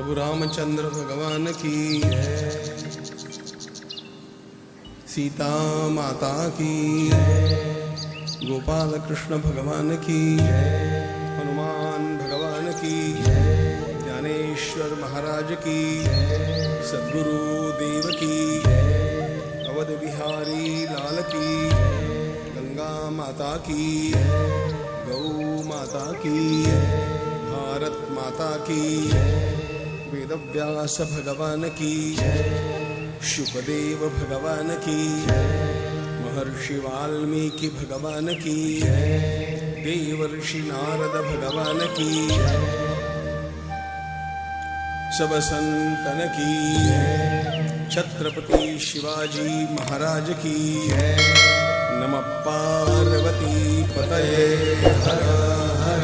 प्रभु रामचंद्र भगवान की जय, सीता माता की जय, गोपाल कृष्ण भगवान की जय, हनुमान भगवान की जय, ज्ञानेश्वर महाराज की जय, सद्गुरु देव की जय, अवध बिहारी लाल की जय, गंगा माता की जय, गौ माता की जय, भारत माता की जय, वेदव्यास भगवान की जय, शुकदेव भगवान की जय, महर्षि वाल्मीकि भगवान की जय, देवर्षि नारद भगवान की जय, सब संतन की जय, छत्रपति शिवाजी महाराज की जय। नमः पार्वती पतये हर हर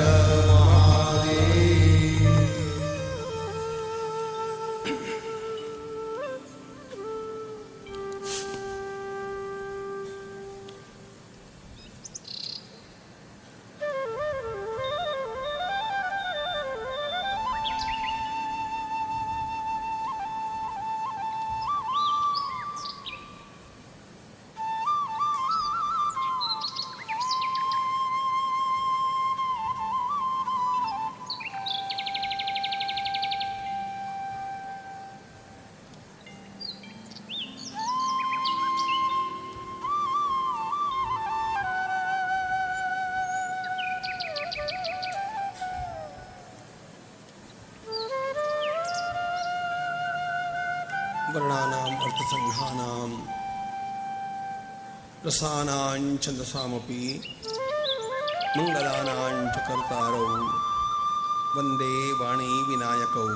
वर्णानाम् अर्थसंघानां रसानां छन्दसामपि मंगलानां च कर्तारौ वन्दे वाणी विनायकौ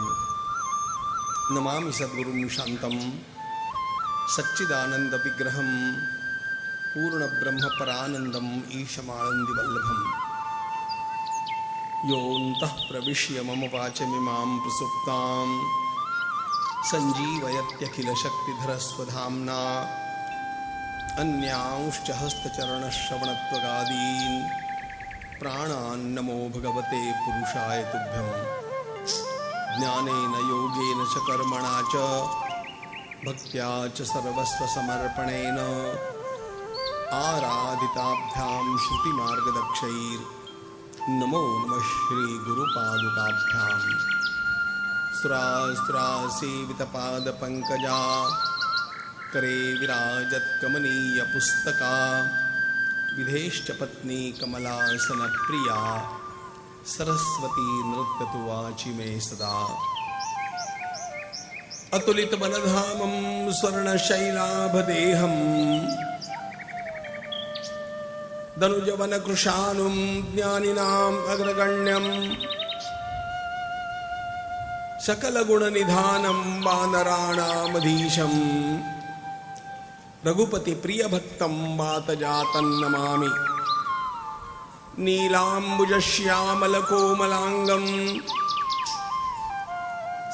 नमामि सद्गुरुं शान्तं सच्चिदानन्दविग्रहं पूर्णब्रह्मपरानन्दम् ईशमानन्दिवल्लभम् योऽन्तः प्रविश्य मम वाचमिमां प्रसुप्तां सञ्जीवयत्यखिलशक्तिधरस्वधाम्ना अन्यांश्च हस्तचरणश्रवणत्वगादीन् प्राणान्नमो भगवते पुरुषाय तुभ्यं ज्ञानेन योगेन च कर्मणा च भक्त्या च सर्वस्वसमर्पणेन आराधिताभ्यां श्रुतिमार्गदक्षैर्नमो नमः श्रीगुरुपादुकाभ्याम् सुरासुरासेवितपादपङ्कजा करे विराजत्कमनीयपुस्तका विधेश्च पत्नी कमलासनप्रिया सरस्वती नृत्यतु वाचि मे सदा अतुलितबलधामं स्वर्णशैलाभदेहं दनुजवनकृशानुं ज्ञानिनाम् अग्रगण्यं सकलगुणनिधानं वानराणामधीशं रघुपतिप्रियभक्तं वातजातं नमामि नीलाम्बुजश्यामलकोमलाङ्गं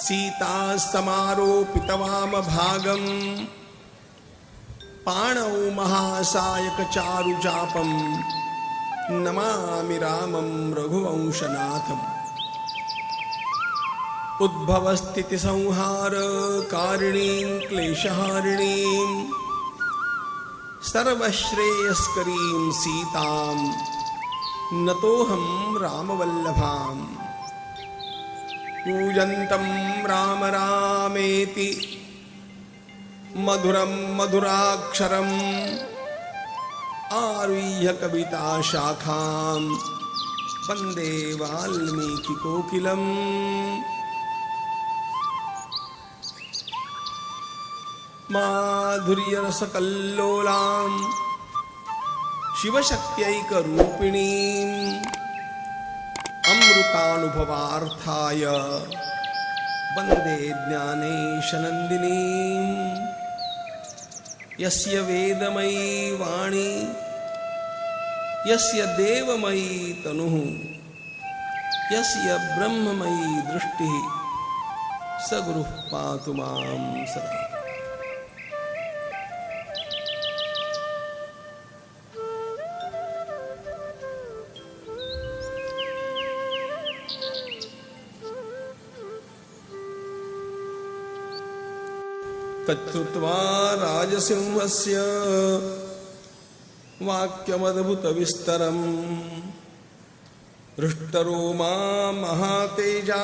सीतास्तमारोपितवामभागं पाणौ महासायकचारुचापं नमामि रामं रघुवंशनाथम् उद्भवस्थितिसंहारकारिणीं क्लेशहारिणीं सर्वश्रेयस्करीं सीतां नतोऽहं रामवल्लभां कूजन्तं राम रामेति मधुरं मधुराक्षरम् आरुह्य कविताशाखां वन्दे वाल्मीकिकोकिलम् माधुर्यरसकल्लोलां शिवशक्त्यैकरूपिणीम् अमृतानुभवार्थाय वन्दे ज्ञानेशनन्दिनीं यस्य वेदमयी वाणी यस्य देवमयी तनुः यस्य ब्रह्ममयी दृष्टिः स गुरुः पातु मां सदा। तच्छ्रुत्वा राजसिंहस्य वाक्यमद्भुतविस्तरम् हृष्टरोमा महातेजा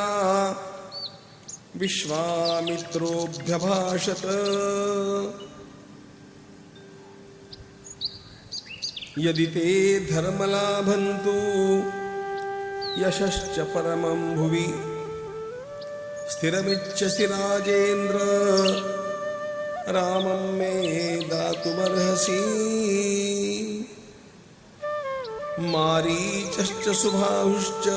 विश्वामित्रोऽभ्यभाषत। यदि ते धर्मलाभन्तु यशश्च परमं भुवि स्थिरमिच्छसि राजेन्द्र रामं मे दातुमर्हसि। मारीचश्च सुबाहुश्च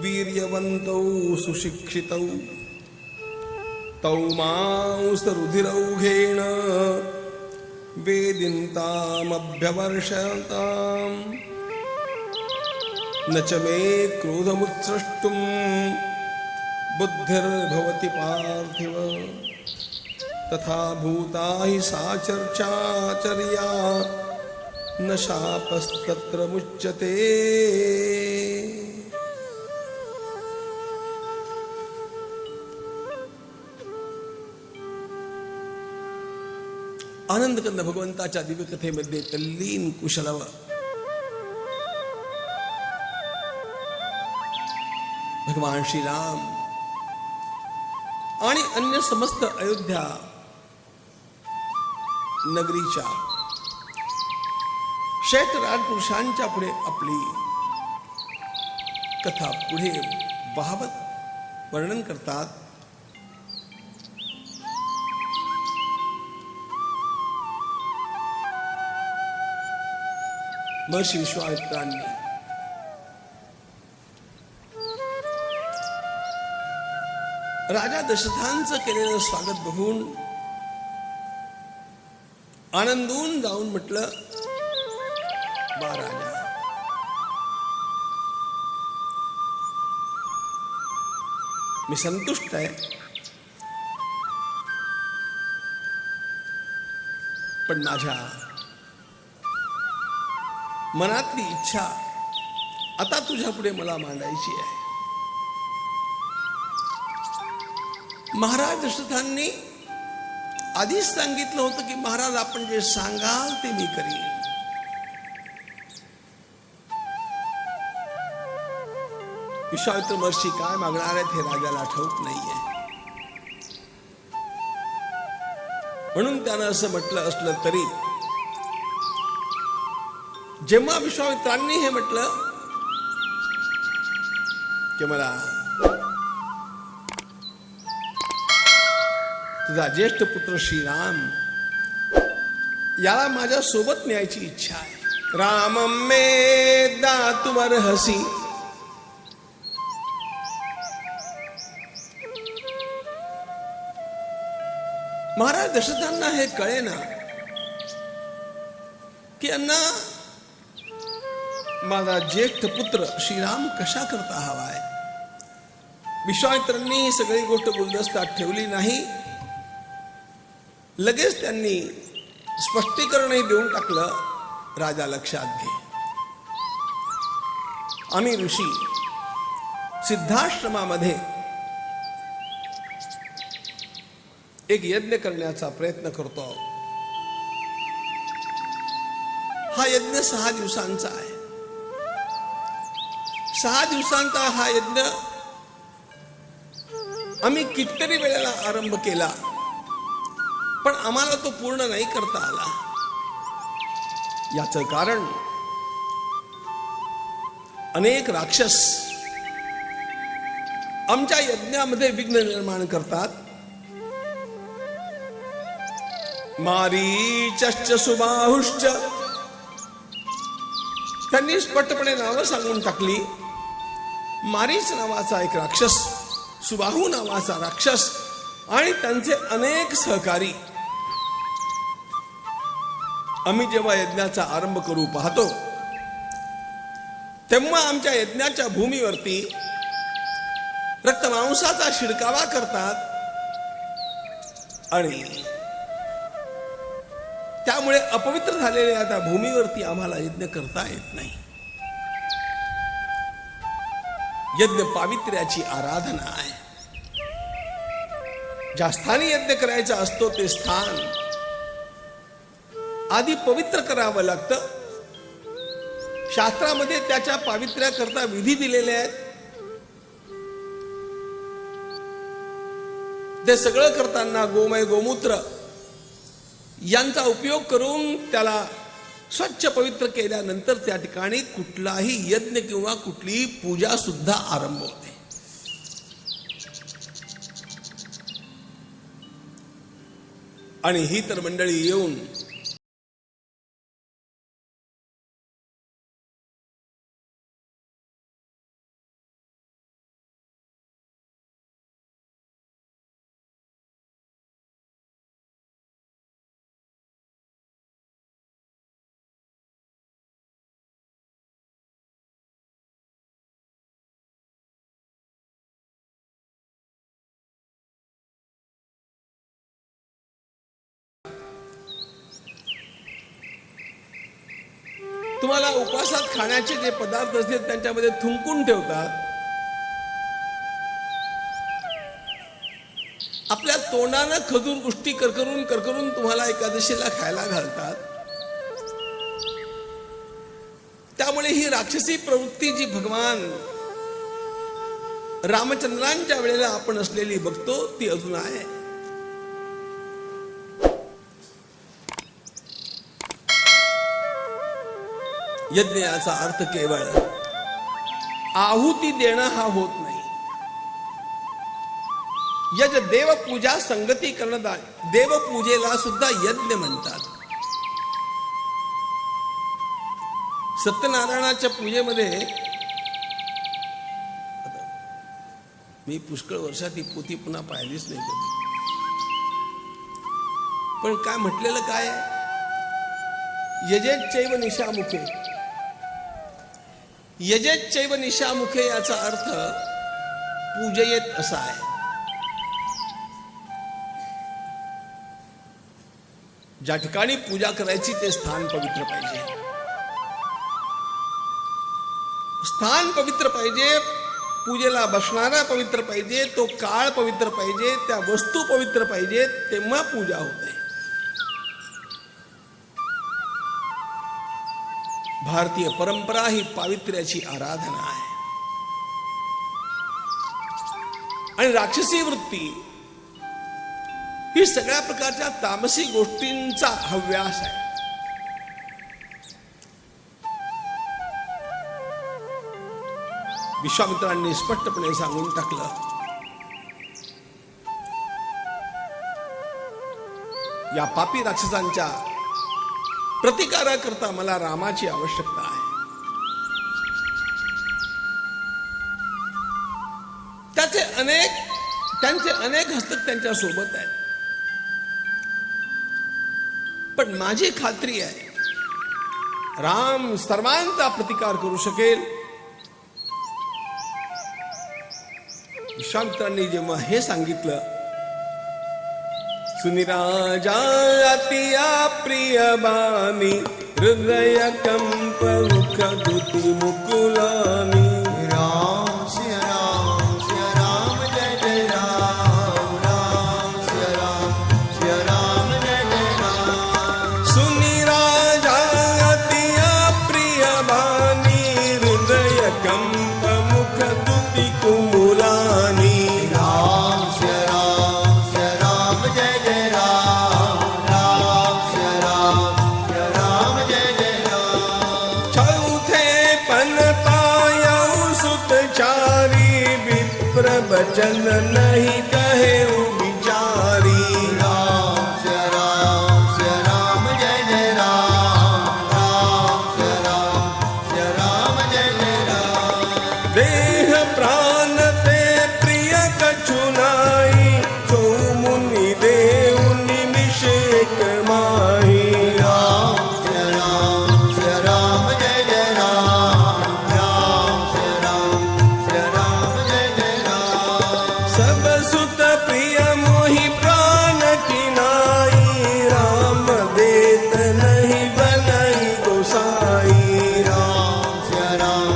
वीर्यवन्तौ सुशिक्षितौ तौ मांसरुधिरौघेण वेदिन्तामभ्यवर्षताम्। न च मे क्रोधमुत्सृष्टुं बुद्धिर्भवति पार्थिव। तथा भूता हि सा चर्चा न शापस्तत्र मुच्यते। आनंदकंद भगवंताच्या दिव्यकथेमध्ये तल्लीन कुशलव भगवान श्रीराम आणि अन्य समस्त अयोध्या नगरीच्या श्वेत राजपुरुषांच्या पुढे आपली कथा पुढे वाहवत वर्णन करतात. महर्षी विश्वामित्रांनी राजा दशरथांचं केलेलं स्वागत बघून आनंदून जाऊन म्हटलं, बा राजा, मी संतुष्ट आहे, पण माझ्या मनातली इच्छा आता तुझ्या पुढे मला मांडायची आहे. महाराज दशरथांनी आधीच सांगितलं होतं की महाराज आपण जे सांगाल ते मी करीन. विश्वामित्र महर्षी काय मागणार आहेत हे राजाला ठाऊक नाहीये. म्हणून त्यानं असं म्हटलं असलं तरी जेव्हा विश्वामित्रांनी हे म्हटलं की मला तुझा ज्येष्ठ पुत्र श्रीराम याला माझ्या सोबत न्यायची इच्छा आहे. रामं मे दातुमर्हसि. महाराज दशरथांना हे कळेना की यांना माझा ज्येष्ठ पुत्र श्रीराम कशा करता हवाय. विश्वामित्रांनी ही सगळी गोष्ट गुलदस्त्यात ठेवली नाही. लगेच त्यांनी स्पष्टीकरणही देऊन टाकलं. राजा लक्षात घे, आम्ही ऋषी सिद्धाश्रमामध्ये एक यज्ञ करण्याचा प्रयत्न करतो. हा यज्ञ 6 दिवसांचा आहे. 6 दिवसांचा हा यज्ञ आम्ही कितीतरी वेळेला आरंभ केला, पण आम्हाला तो पूर्ण नाही करता आला. याचं कारण अनेक राक्षस आमच्या यज्ञामध्ये विघ्न निर्माण करतात. मारीचश्च सुबाहुश्च, त्यांनी स्पष्टपणे नावं सांगून टाकली. मारीच नावाचा एक राक्षस, सुबाहू नावाचा राक्षस आणि त्यांचे अनेक सहकारी. आम्ही जेव्हा यज्ञाचा आरंभ करू पाहतो तेव्हा आमच्या यज्ञाच्या भूमीवरती रक्तमांसाचा शिडकावा करतात आणि त्यामुळे अपवित्र झालेल्या त्या भूमीवरती आम्हाला यज्ञ करता येत नाही. यज्ञ पावित्र्याची आराधना आहे. ज्या स्थानी यज्ञ करायचा असतो ते स्थान आधी पवित्र करावं लागतं. शास्त्रामध्ये त्याच्या पावित्र्याकरता विधी दिलेले आहेत. ते सगळं करताना गोमय गोमूत्र यांचा उपयोग करून त्याला स्वच्छ पवित्र केल्यानंतर त्या ठिकाणी कुठलाही यज्ञ किंवा कुठलीही पूजा सुद्धा आरंभ होते. आणि ही तर मंडळी येऊन तुम्हाला उपवासात खाण्याचे जे पदार्थ असतील त्यांच्यामध्ये थुंकून ठेवतात. आपल्या तोंडानं खजूर गोष्टी करकरून तुम्हाला एकादशीला खायला घालतात. त्यामुळे ही राक्षसी प्रवृत्ती जी भगवान रामचंद्रांच्या वेळेला आपण असलेली बघतो ती अजून आहे. यज्ञ याचा अर्थ केवळ आहुती देणं हा होत नाही. यज्ञ देवपूजा संगती करणं. देवपूजेला सुद्धा यज्ञ म्हणतात. सत्यनारायणाच्या पूजेमध्ये मी पुष्कळ वर्षात ही पोथी पुन्हा पाहिलीच नाही कधी, पण काय म्हटलेलं काय आहे, यजेच्चैव निशामुखे. यजेच्चैव निशामुखे याचा अर्थ पूजयेत असा आहे. ज्या ठिकाणी पूजा करायची ते स्थान पवित्र पाहिजे. स्थान पवित्र पाहिजे, पूजेला बसणारा पवित्र पाहिजे, तो काळ पवित्र पाहिजे, त्या वस्तू पवित्र पाहिजे, तेव्हा पूजा होते. भारतीय परंपरा ही पावित्र्याची आराधना आहे. आणि राक्षसी वृत्ती ही सगळ्या प्रकारच्या तामसी गोष्टींचा हव्यास आहे. विश्वामित्रांनी स्पष्टपणे सांगून टाकलं, या पापी राक्षसांच्या प्रतिकाराकरता मला रामाची आवश्यकता आहे. त्यांचे अनेक हस्तक त्यांच्या सोबत आहेत. पण माझी खात्री आहे राम सर्वांचा प्रतिकार करू शकेल. विश्वामित्रांनी जेव्हा हे सांगितलं, सुनिराजा अतिया प्रिय बामी हृदय कंप मुख दुति मुकुलानी. राम सिया राम जय जय राम. राम सिया राम जय जय राम. सुनिराजा अतिया प्रिय बामी हृदय कंप मुख दुति कुमुलानी. राम सिया राम जय जय राम. राम सिया राम जय जय राम. चौथे पन पायऊ सुत चारी विप्र बचन नहीं कहे विचारी. राम सिया राम जय जय राम. राम सिया राम जय जय राम. देह प्राण ते प्रिय कछु नाई सो मुनि देव निमिषेक माही. राम सिया राम जय जय राम. राम सिया राम जय जय राम. सब सुत प्रिय मोहि प्राण की नाई राम देत नहीं बनई गोसाई. राम सिया राम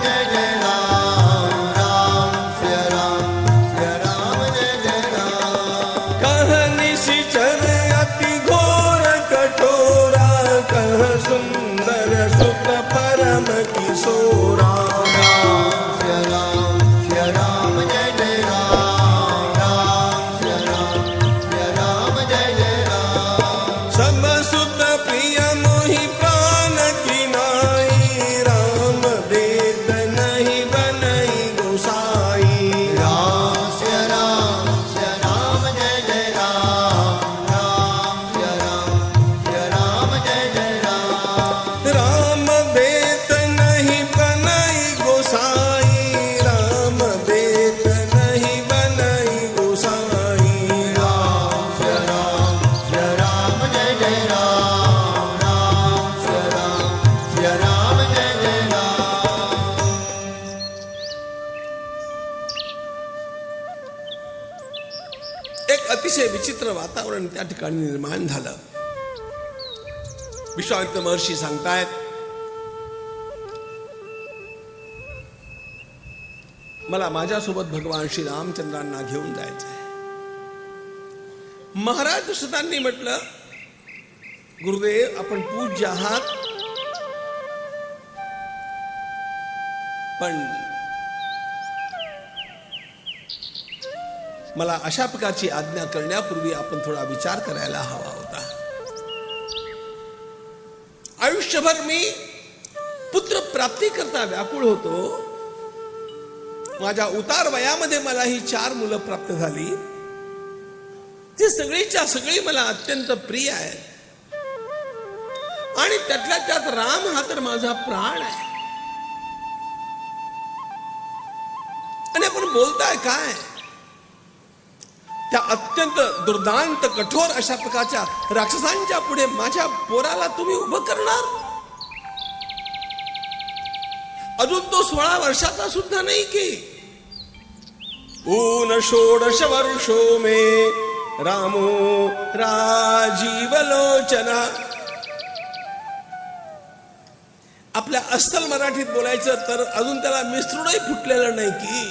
जय जय राम. राम सिया एक अतिशय विचित्र वातावरण त्या ठिकाणी निर्माण झालं. विश्वामित्र महर्षी सांगतायत, मला माझ्यासोबत भगवान श्री रामचंद्रांना घेऊन जायचं आहे. महाराज दशरथांनी म्हटलं, गुरुदेव आपण पूज्य आहात, पण मला अशा प्रकारची आज्ञा करण्यापूर्वी आपण थोडा विचार करायला हवा होता. आयुष्यभर मी पुत्र प्राप्ती करता व्याकुळ होतो. माझ्या उतार वयामध्ये मला ही 4 मुलं प्राप्त झाली. ती सगळीच्या सगळी मला अत्यंत प्रिय आहेत आणि त्यातल्या त्यात राम हा तर माझा प्राण आहे. आणि आपण बोलताय काय? त्या अत्यंत दुर्दांत कठोर अशा प्रकारच्या राक्षसांच्या पुढे माझ्या पोराला तुम्ही उभं करणार? अजून तो 16 वर्षाचा सुद्धा नाही की. ऊन 16 वर्षो मे रामो राजीव लोचना. आपल्या अस्सल मराठीत बोलायचं तर अजून त्याला मिसरूनही फुटलेलं नाही की.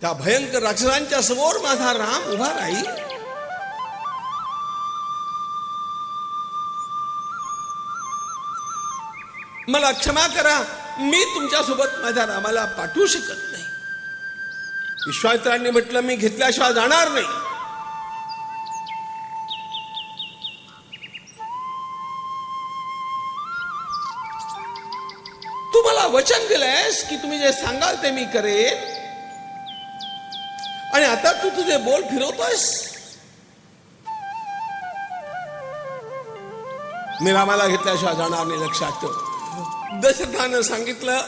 त्या भयंकर राक्षसांच्या समोर माझा राम उभा राहील? मला क्षमा करा, मी तुमच्यासोबत माझ्या रामाला पाठवू शकत नाही. विश्वामित्रांनी म्हटलं, मी घेतल्याशिवाय जाणार नाही. तू मला वचन दिलंयस की तुम्ही जे सांगाल ते मी करेन, आणि आता तू तुझे बोल फिरवतोयस. मी रामाला घेतल्याशिवाय जाणार नाही, लक्षात ठेव. दशरथानं सांगितलं,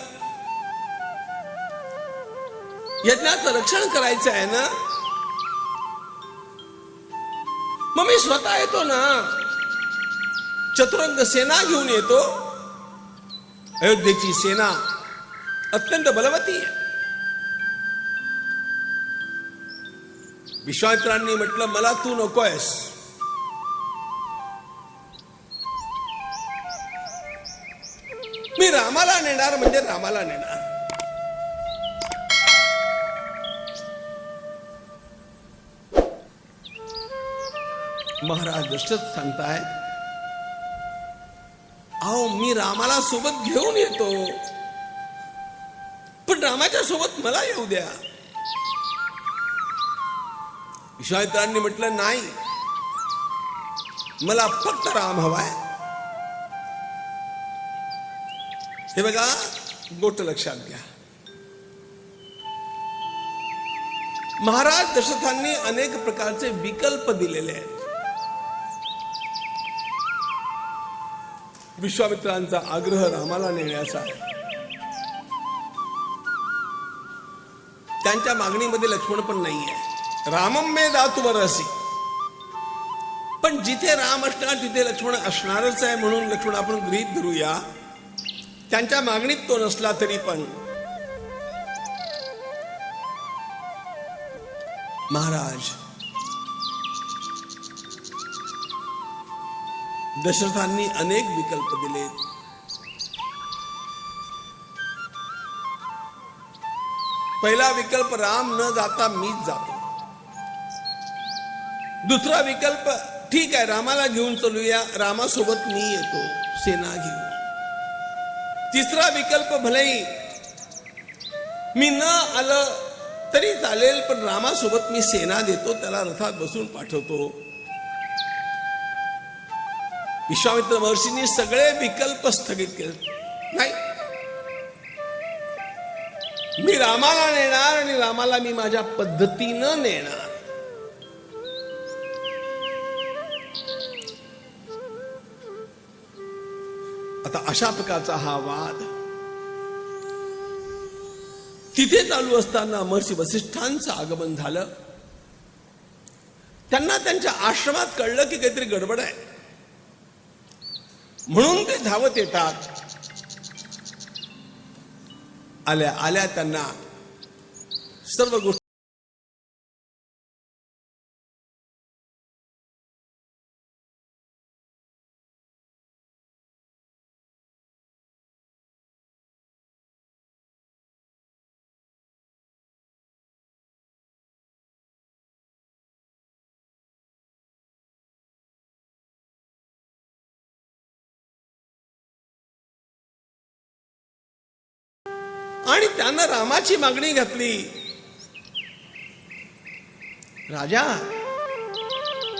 यज्ञाचं रक्षण करायचं आहे ना, मग मी स्वतः येतो ना. चतुरंग सेना घेऊन येतो. अयोध्येची सेना अत्यंत बलवती आहे. विश्वामित्रांनी म्हटलं, मला तू नकोयस. मी रामाला नेणार म्हणजे रामाला नेणार. महाराज दशरथ सांगताय, अहो मी रामाला सोबत घेऊन येतो, पण रामाच्या सोबत मला येऊ द्या. विश्वामित्रांनी म्हटलं, नाही, मला फक्त राम हवाय. हे बघा, गोष्ट लक्षात घ्या. महाराज दशरथांनी अनेक प्रकारचे विकल्प दिलेले आहेत. विश्वामित्रांचा आग्रह रामाला नेण्याचा. त्यांच्या मागणीमध्ये लक्ष्मण पण नाहीये. रामम मे दातु वरसी. पण जिथे राम असणार तिथे लक्ष्मण असणारच आहे, म्हणून लक्ष्मण आपण गृहीत धरूया. त्यांच्या मागणीत तो नसला तरी पण महाराज दशरथांनी अनेक विकल्प दिले. पहिला विकल्प, राम न जाता मीच जातो. दुसरा विकल्प, ठीक आहे, रामाला घेऊन चलूया, रामासोबत मी येतो सेना घेऊन. तिसरा विकल्प, भलेही मी न आलं तरी चालेल, पण रामासोबत मी सेना देतो, त्याला रथात बसून पाठवतो. विश्वामित्र महर्षींनी सगळे विकल्प स्थगित केले. नाही, मी रामाला नेणार आणि रामाला मी माझ्या पद्धतीनं नेणार. आता अशा प्रकारचा हा वाद तिथे चालू असताना महर्षी वसिष्ठांचं आगमन झालं. त्यांना त्यांच्या आश्रमात कळलं की काहीतरी गडबड आहे, म्हणून ते धावत येतात. आल्या आल्या त्यांना सर्व गोष्टी आणि त्यानं रामाची मागणी घातली. राजा,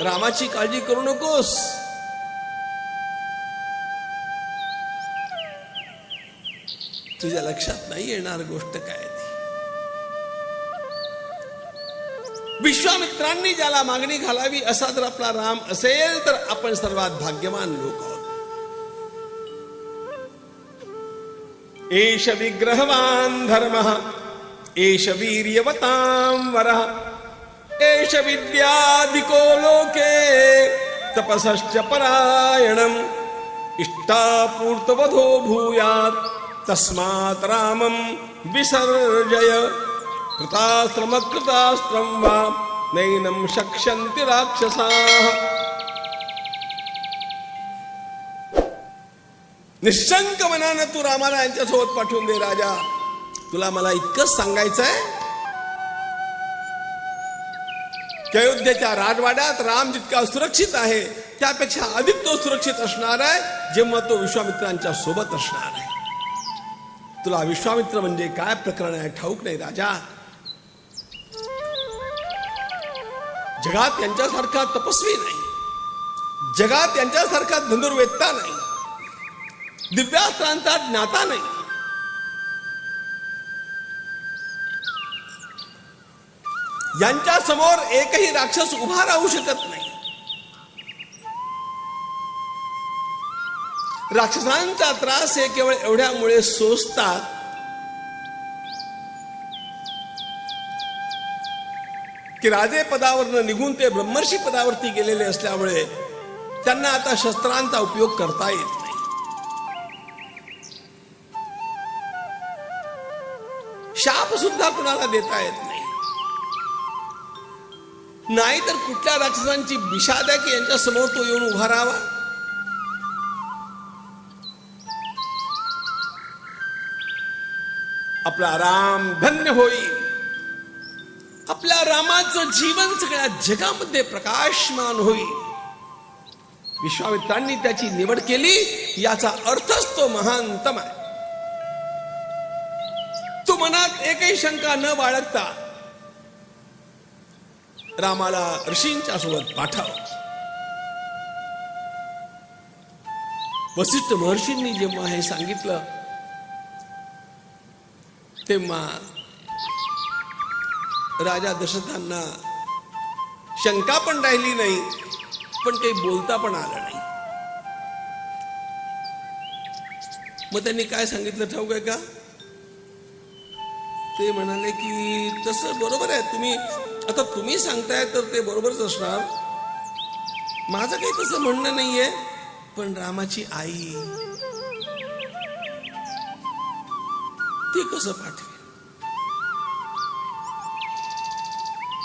रामाची काळजी करू नकोस. तुझ्या लक्षात नाही येणार गोष्ट काय ती. विश्वामित्रांनी ज्याला मागणी घालावी असा जर आपला राम असेल तर आपण सर्वात भाग्यवान लोक आहोत. एष विग्रहवान धर्मः एष वीर्यवतां वरः एष विद्याधिको लोके तपसश्च परायणम् इष्टापूर्तवधो भूयात् तस्मात् रामं विसर्जय कृतास्त्रमकृतास्त्रं वा नैनं शक्ष्यन्ति राक्षसाः. निशंक मनानं तू रामाला यांच्यासोबत पाठवून दे. राजा, तुला मला इतकंच सांगायचंय की अयोध्येच्या राजवाड्यात राम जितका सुरक्षित आहे त्यापेक्षा अधिक तो सुरक्षित असणार आहे जेव्हा तो विश्वामित्रांच्या सोबत असणार आहे. तुला विश्वामित्र म्हणजे काय प्रकरण आहे ठाऊक नाही राजा. जगात यांच्यासारखा तपस्वी नाही, जगात यांच्यासारखा धनुर्वेदता नाही, दिव्यास्त्रांचा ज्ञाता नाही. यांच्या समोर एकही राक्षस उभा राहू शकत नाही. राक्षसांचा त्रास हे केवळ एवढ्यामुळे सोसतात की राजे पदावरनं निघून ते ब्रह्मर्षी पदावरती गेलेले असल्यामुळे त्यांना आता शस्त्रांचा उपयोग करता येत नाही. शाप सुद्धा कुणाला देता येत नाही. नाहीतर कुठल्या राक्षसांची विषाद आहे की यांच्या समोर तो येऊन उभा राहावा. आपला राम धन्य होईल. आपल्या रामाचं जीवन सगळ्या जगामध्ये प्रकाशमान होईल. विश्वामित्रांनी त्याची निवड केली याचा अर्थच तो महानतम आहे. तू मनात एकही शंका न बाळगता रामाला ऋषींच्या सोबत पाठव. वसिष्ठ महर्षींनी जेव्हा हे सांगितलं तेव्हा राजा दशरथांना शंका पण राहिली नाही, पण काही बोलता पण आलं नाही. मग त्यांनी काय सांगितलं ठाऊक आहे का? ते म्हणाले की तसं बरोबर आहे, तुम्ही सांगताय तर ते बरोबरच असणार. माझं काही तसं म्हणणं नाहीये, पण रामाची आई ती कसं पाठवेल?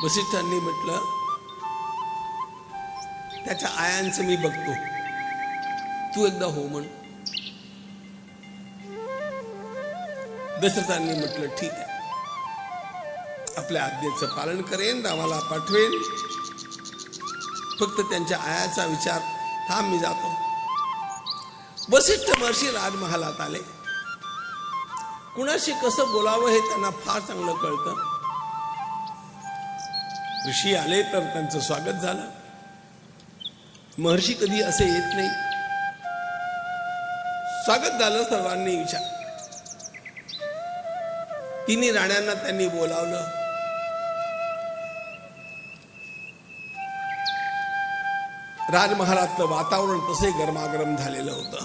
वसिष्ठांनी म्हटलं त्याच्या आयांचं मी बघतो, तू एकदा हो म्हण. दशरथांनी म्हटलं ठीक आहे, आपल्या आज्ञेचं पालन करेन, रामाला पाठवेन, फक्त त्यांच्या आयाचा विचार. थांब मी जातो. वसिष्ठ महर्षी राजमहालात आले. कुणाशी कसं बोलावं हे त्यांना फार चांगलं कळतं. ऋषी आले तर त्यांचं स्वागत झालं. महर्षी कधी असे येत नाही. स्वागत झालं. सर्वांनी विचार. तिन्ही राण्यांना त्यांनी बोलावलं. राजमहालातलं वातावरण तसे गरमागरम झालेलं होतं.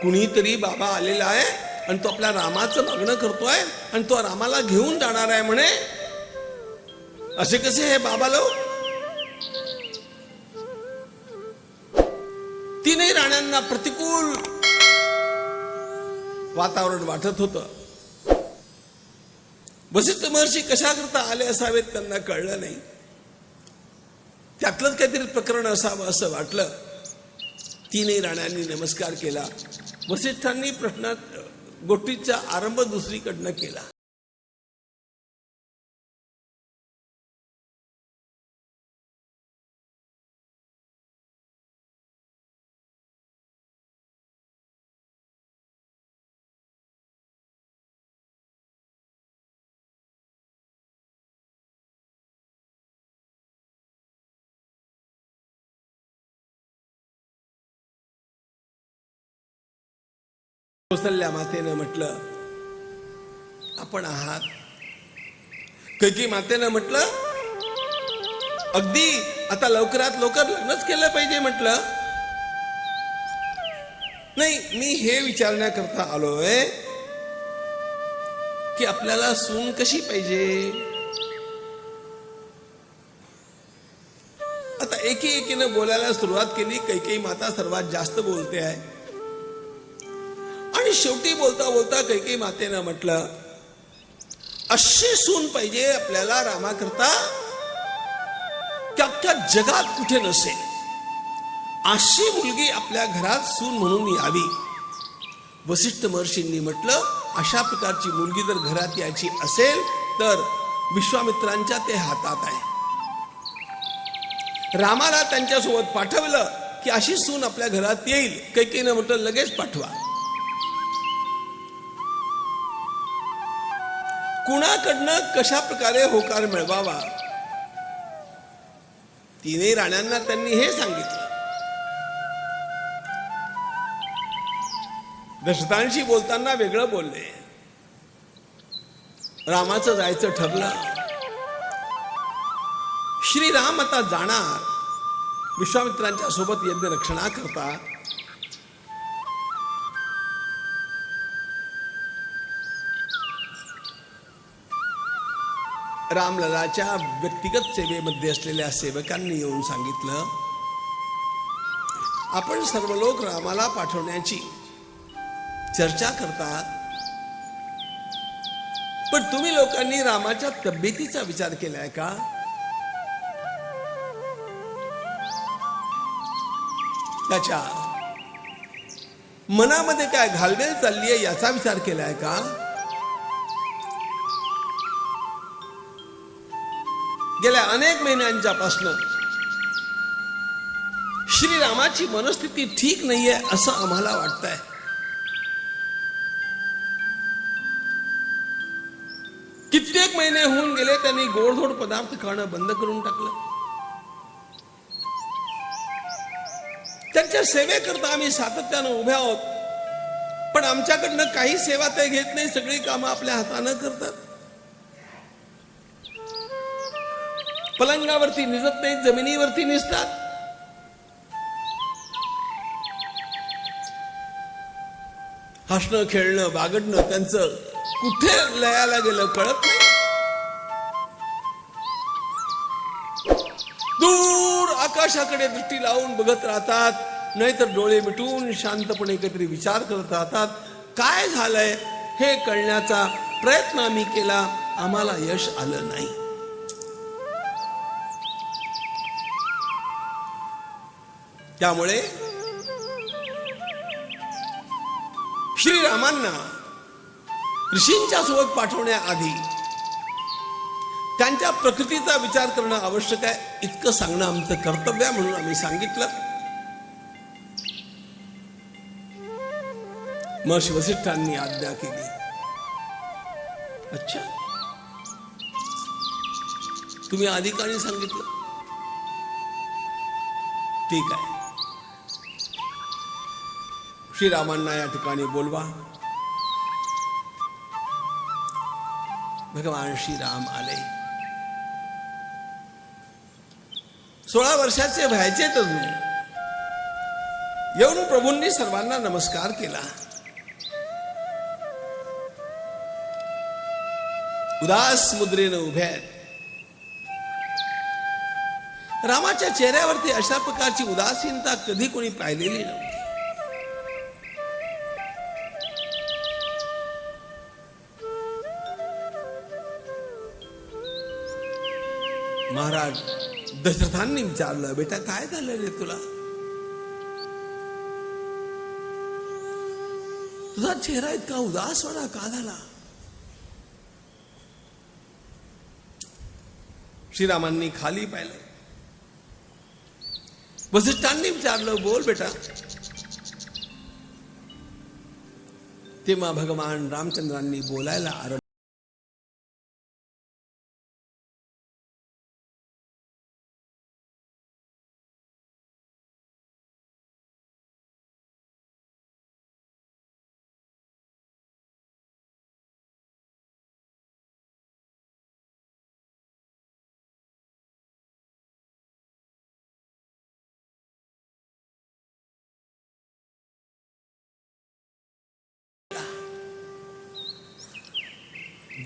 कुणीतरी बाबा आलेला आहे आणि तो आपल्या रामाचं मागणं करतोय आणि तो रामाला घेऊन जाणार आहे म्हणे. असे कसे हे बाबा लोक? तीनही राण्यांना प्रतिकूल वातावरण वाटत होतं. वसिष्ठ महर्षी कशा करता आले असावेत त्यांना कळलं नाही. त्यातलंच काहीतरी प्रकरण असावं असं वाटलं. तीनही राण्यांनी नमस्कार केला. वसिष्ठांनी गोष्टीचा आरंभ दुसरीकडनं केला. कौसल्या मातेनं म्हटलं, आपण आहात. कैकेयी मातेनं म्हटलं, अगदी आता लवकरात लवकर लग्नच केलं पाहिजे. म्हटलं, नाही, मी हे विचारण्याकरता आलोय की आपल्याला सून कशी पाहिजे. आता एकीनं बोलायला सुरुवात केली. कैकेयी माता सर्वात जास्त बोलते आहे. आणि शेवटी बोलता बोलता कैकेयी मातेनं म्हटलं, अशी सून पाहिजे आपल्याला रामाकरता की अख्ख्या जगात कुठे नसेल. अशी मुलगी आपल्या घरात सून म्हणून यावी. वसिष्ठ महर्षींनी म्हटलं, अशा प्रकारची मुलगी जर घरात यायची असेल तर विश्वामित्रांच्या ते हातात आहे. रामाला त्यांच्यासोबत पाठवलं की अशी सून आपल्या घरात येईल. कैकेयीनं म्हटलं, लगेच पाठवा. कुणाकडनं कशा प्रकारे होकार मिळवावा, तीनही राण्यांना त्यांनी हे सांगितलं. दशरथांशी बोलताना वेगळं बोलले. रामाचं जायचं ठरलं. श्रीराम आता जाणार विश्वामित्रांच्या सोबत यज्ञ रक्षणा करता. रामललाच्या व्यक्तिगत सेवेमध्ये असलेल्या सेवकांनी येऊन सांगितलं, आपण सर्व लोक रामाला पाठवण्याची चर्चा करतात, पण तुम्ही लोकांनी रामाच्या तब्येतीचा विचार केलाय का. त्याच्या मनामध्ये काय घालमेल चालली आहे याचा विचार केलाय का. गेल्या अनेक महिन्यांच्या पासून श्रीरामाची मनस्थिती ठीक नाहीये असं आम्हाला वाटतंय. कित्येक महिने होऊन गेले त्यांनी गोडधोड पदार्थ खाणं बंद करून टाकलं. त्यांच्या सेवेकरता आम्ही सातत्यानं उभे आहोत, पण आमच्याकडनं काही सेवा ते घेत नाही. सगळी कामं आपल्या हातानं करतात. पलंगावरती निजत नाही, जमिनीवरती निजतात. हसणं खेळणं बागडणं त्यांचं कुठे लयाला गेलं कळत नाही. दूर आकाशाकडे दृष्टी लावून बघत राहतात, नाहीतर डोळे मिटून शांतपणे काहीतरी विचार करत राहतात. काय झालंय हे कळण्याचा प्रयत्न आम्ही केला, आम्हाला यश आलं नाही. त्यामुळे श्रीरामांना ऋषींच्या सोबत पाठवण्याआधी त्यांच्या प्रकृतीचा विचार करणं आवश्यक आहे, इतकं सांगणं आमचं कर्तव्य आहे म्हणून आम्ही सांगितलं. महर्षी वसिष्ठांनी आज्ञा केली. अच्छा, तुम्ही अधिकारी सांगितलं, ठीक आहे. श्रीरामांना या ठिकाणी बोलवा. भगवान श्रीराम आले. 16 वर्षाचे व्हायचे अजून. येऊन प्रभूंनी सर्वांना नमस्कार केला. उदास मुद्रेनं उभे आहेत. रामाच्या चेहऱ्यावरती अशा प्रकारची उदासीनता कधी कोणी पाहिलेली नव्हती. महाराज दशरथांनी विचारलं, बेटा काय झालं रे तुला? तुझा चेहरा इतका उदासवाणा का झाला? श्रीरामांनी खाली पाहिलं. वसिष्ठांनी विचारलं, बोल बेटा. तेव्हा भगवान रामचंद्रांनी बोलायला आरंभ.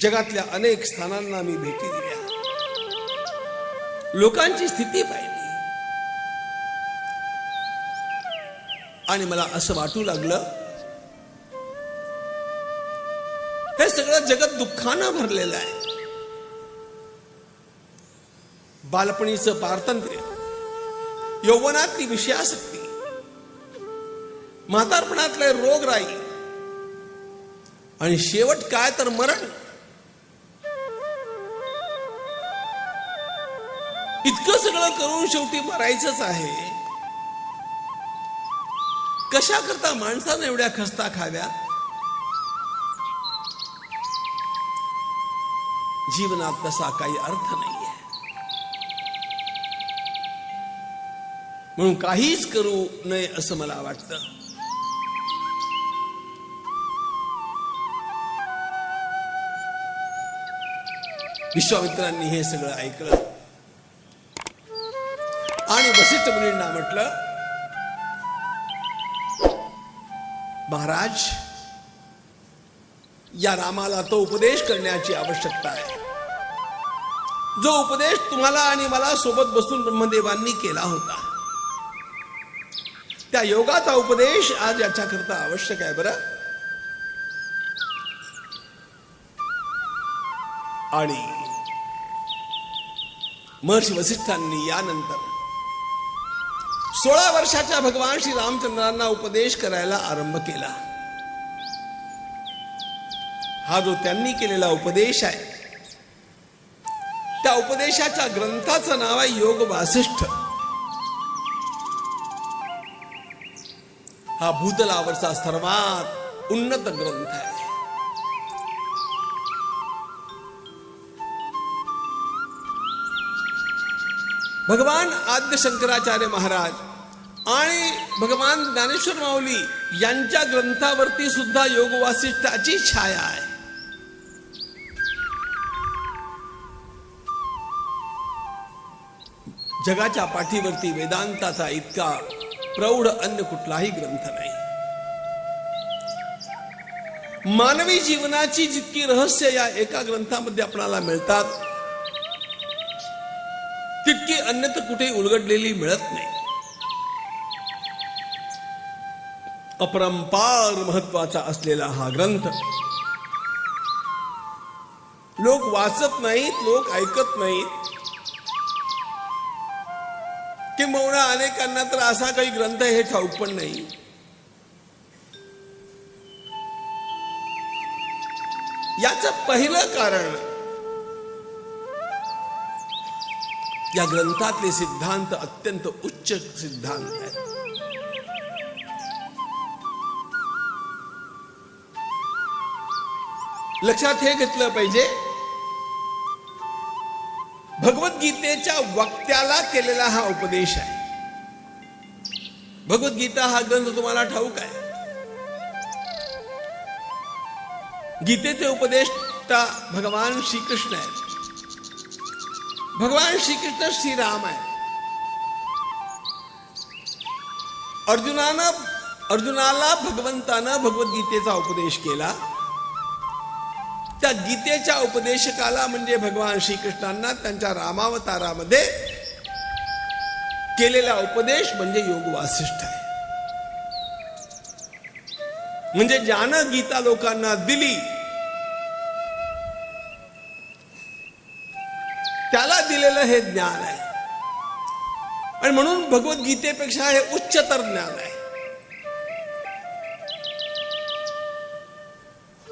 जगातल्या अनेक स्थानांना मी भेटी दिल्या, लोकांची स्थिती पाहिली आणि मला असं वाटू लागलं, हे सगळं जगत दुःखानं भरलेलं आहे. बालपणीचं पारतंत्र्य, यौवनातली विषयासक्ती, म्हातारपणातले रोगराई आणि शेवट काय तर मरण. इतकं सगळं करून शेवटी मरायचंच आहे. कशा करता माणसानं एवढ्या खस्ता खाव्या? जीवनात तसा काही अर्थ नाहीये. म्हणून काहीच करू नये असं मला वाटतं. विश्वामित्रांनी हे सगळं ऐकलं आणि वसिष्ठ मुनींना म्हटलं, महाराज, या रामाला तो उपदेश करण्याची आवश्यकता आहे जो उपदेश तुम्हाला आणि मला सोबत बसून ब्रह्मदेवांनी केला होता. त्या योगाचा उपदेश आज याच्याकरता आवश्यक आहे. बरं, आणि महर्षी वसिष्ठांनी यानंतर 16 वर्षाच्या भगवान श्री रामचंद्रांना उपदेश करायला आरंभ केला. हा जो त्यांनी केलेला उपदेश आहे, त्या उपदेशाच्या ग्रंथाचं नाव आहे योग वासिष्ठ. हा भूतलावरचा सर्वात उन्नत ग्रंथ आहे. भगवान आद्य शंकराचार्य महाराज आणि भगवान ज्ञानेश्वर माऊली यांच्या ग्रंथावरती सुद्धा योग वासिष्ठाची छाया आहे. जगाच्या पाठीवरती वेदांताचा इतका प्रौढ अन्य कुठलाही ग्रंथ नाही. मानवी जीवनाची जितकी रहस्य या एका ग्रंथामध्ये आपल्याला मिळतात, तितकी अन्यत्र कुठे उलगडलेली मिळत नाही. अपरंपार महत्वाचा असलेला हा ग्रंथ लोक वाचत नाहीत, लोक ऐकत नाहीत. किंबहुना अनेकांना तर असा काही ग्रंथ हे ठाऊक पण नाही. याचं पहिलं कारण, या ग्रंथातले सिद्धांत अत्यंत उच्च सिद्धांत आहेत. लक्षात हे घेतलं पाहिजे, भगवद्गीतेच्या वक्त्याला केलेला हा उपदेश आहे. भगवद्गीता हा ग्रंथ तुम्हाला ठाऊक आहे. गीतेचे उपदेष्टा भगवान श्रीकृष्ण आहेत. भगवान श्रीकृष्ण श्रीराम आहे. अर्जुनाला भगवंतानं भगवद्गीतेचा उपदेश केला. त्या गीतेच्या उपदेशकाला म्हणजे भगवान श्रीकृष्णांना त्यांच्या रामावतारामध्ये केलेला उपदेश म्हणजे योग वासिष्ठ आहे. म्हणजे ज्यानं गीता लोकांना दिली त्याला दिलेलं हे ज्ञान आहे. आणि म्हणून भगवद्गीतेपेक्षा हे उच्चतर ज्ञान आहे.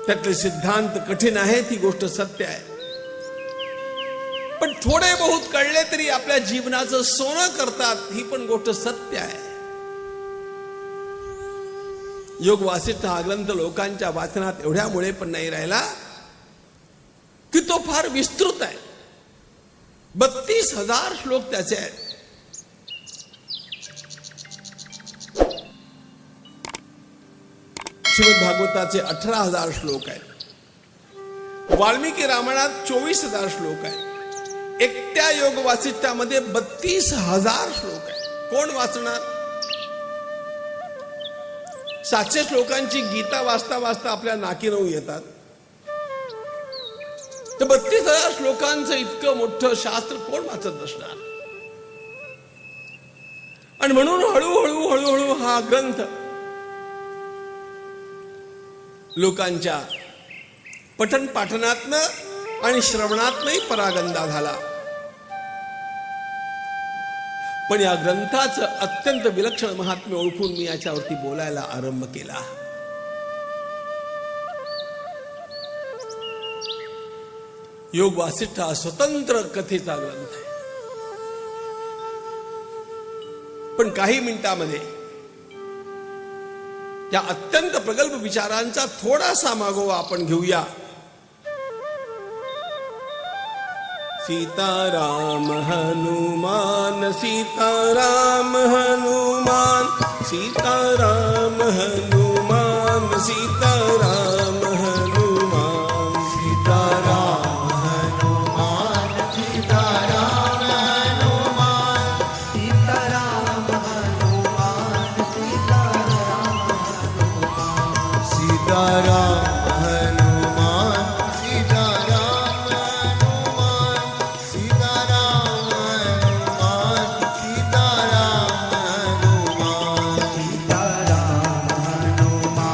त्यातले सिद्धांत कठीण आहे, ती गोष्ट सत्य आहे. पण थोडे बहुत कळले तरी आपल्या जीवनाचं सोनं करतात, ही पण गोष्ट सत्य आहे. योग वासिष्ठ हा ग्रंथ लोकांच्या वाचनात एवढ्यामुळे पण नाही राहिला की तो फार विस्तृत आहे. 32,000 श्लोक त्याचे आहेत. श्रीमद भागवताचे 18,000 श्लोक आहेत. वाल्मिकी रामायणात 24,000 श्लोक आहेत. एकट्या योग वासिष्ठामध्ये 32,000 श्लोक आहेत. कोण वाचणार? 700 श्लोकांची गीता वाचता वाचता आपल्या नाकीनऊ येतात. तर 32,000 श्लोकांचं इतकं मोठं शास्त्र कोण वाचत बसणार? आणि म्हणून हळूहळू हळूहळू हा ग्रंथ लोकांच्या पठन पाठनातनं आणि श्रवणातनंही परागंदा झाला. पण या ग्रंथाचं अत्यंत विलक्षण महात्म्य ओळखून मी याच्यावरती बोलायला आरंभ केला. योग वासिष्ठ हा स्वतंत्र कथेचा ग्रंथ आहे. पण काही मिनिटांमध्ये त्या अत्यंत प्रगल्भ विचारांचा थोडासा मागोवा आपण घेऊया. सीताराम हनुमान सीताराम हनुमान सीताराम हनुमान सीताराम हनुमान सीताराम हनुमान सीताराम हनुमान सीताराम हनुमान सीताराम हनुमान सीताराम हनुमान सीताराम हनुमान सीताराम हनुमान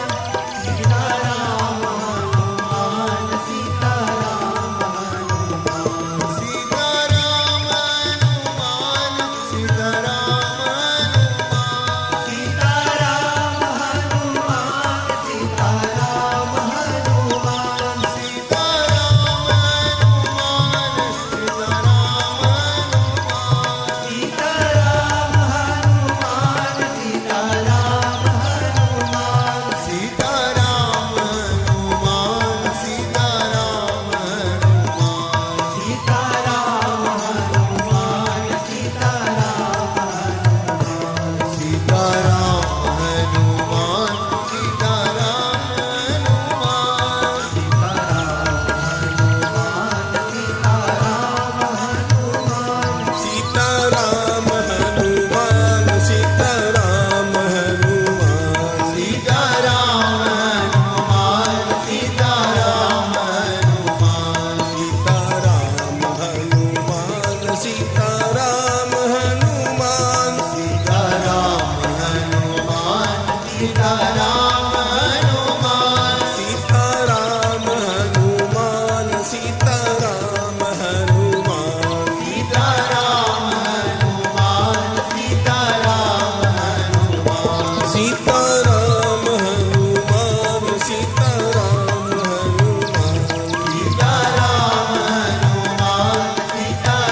सीताराम हनुमान सीताराम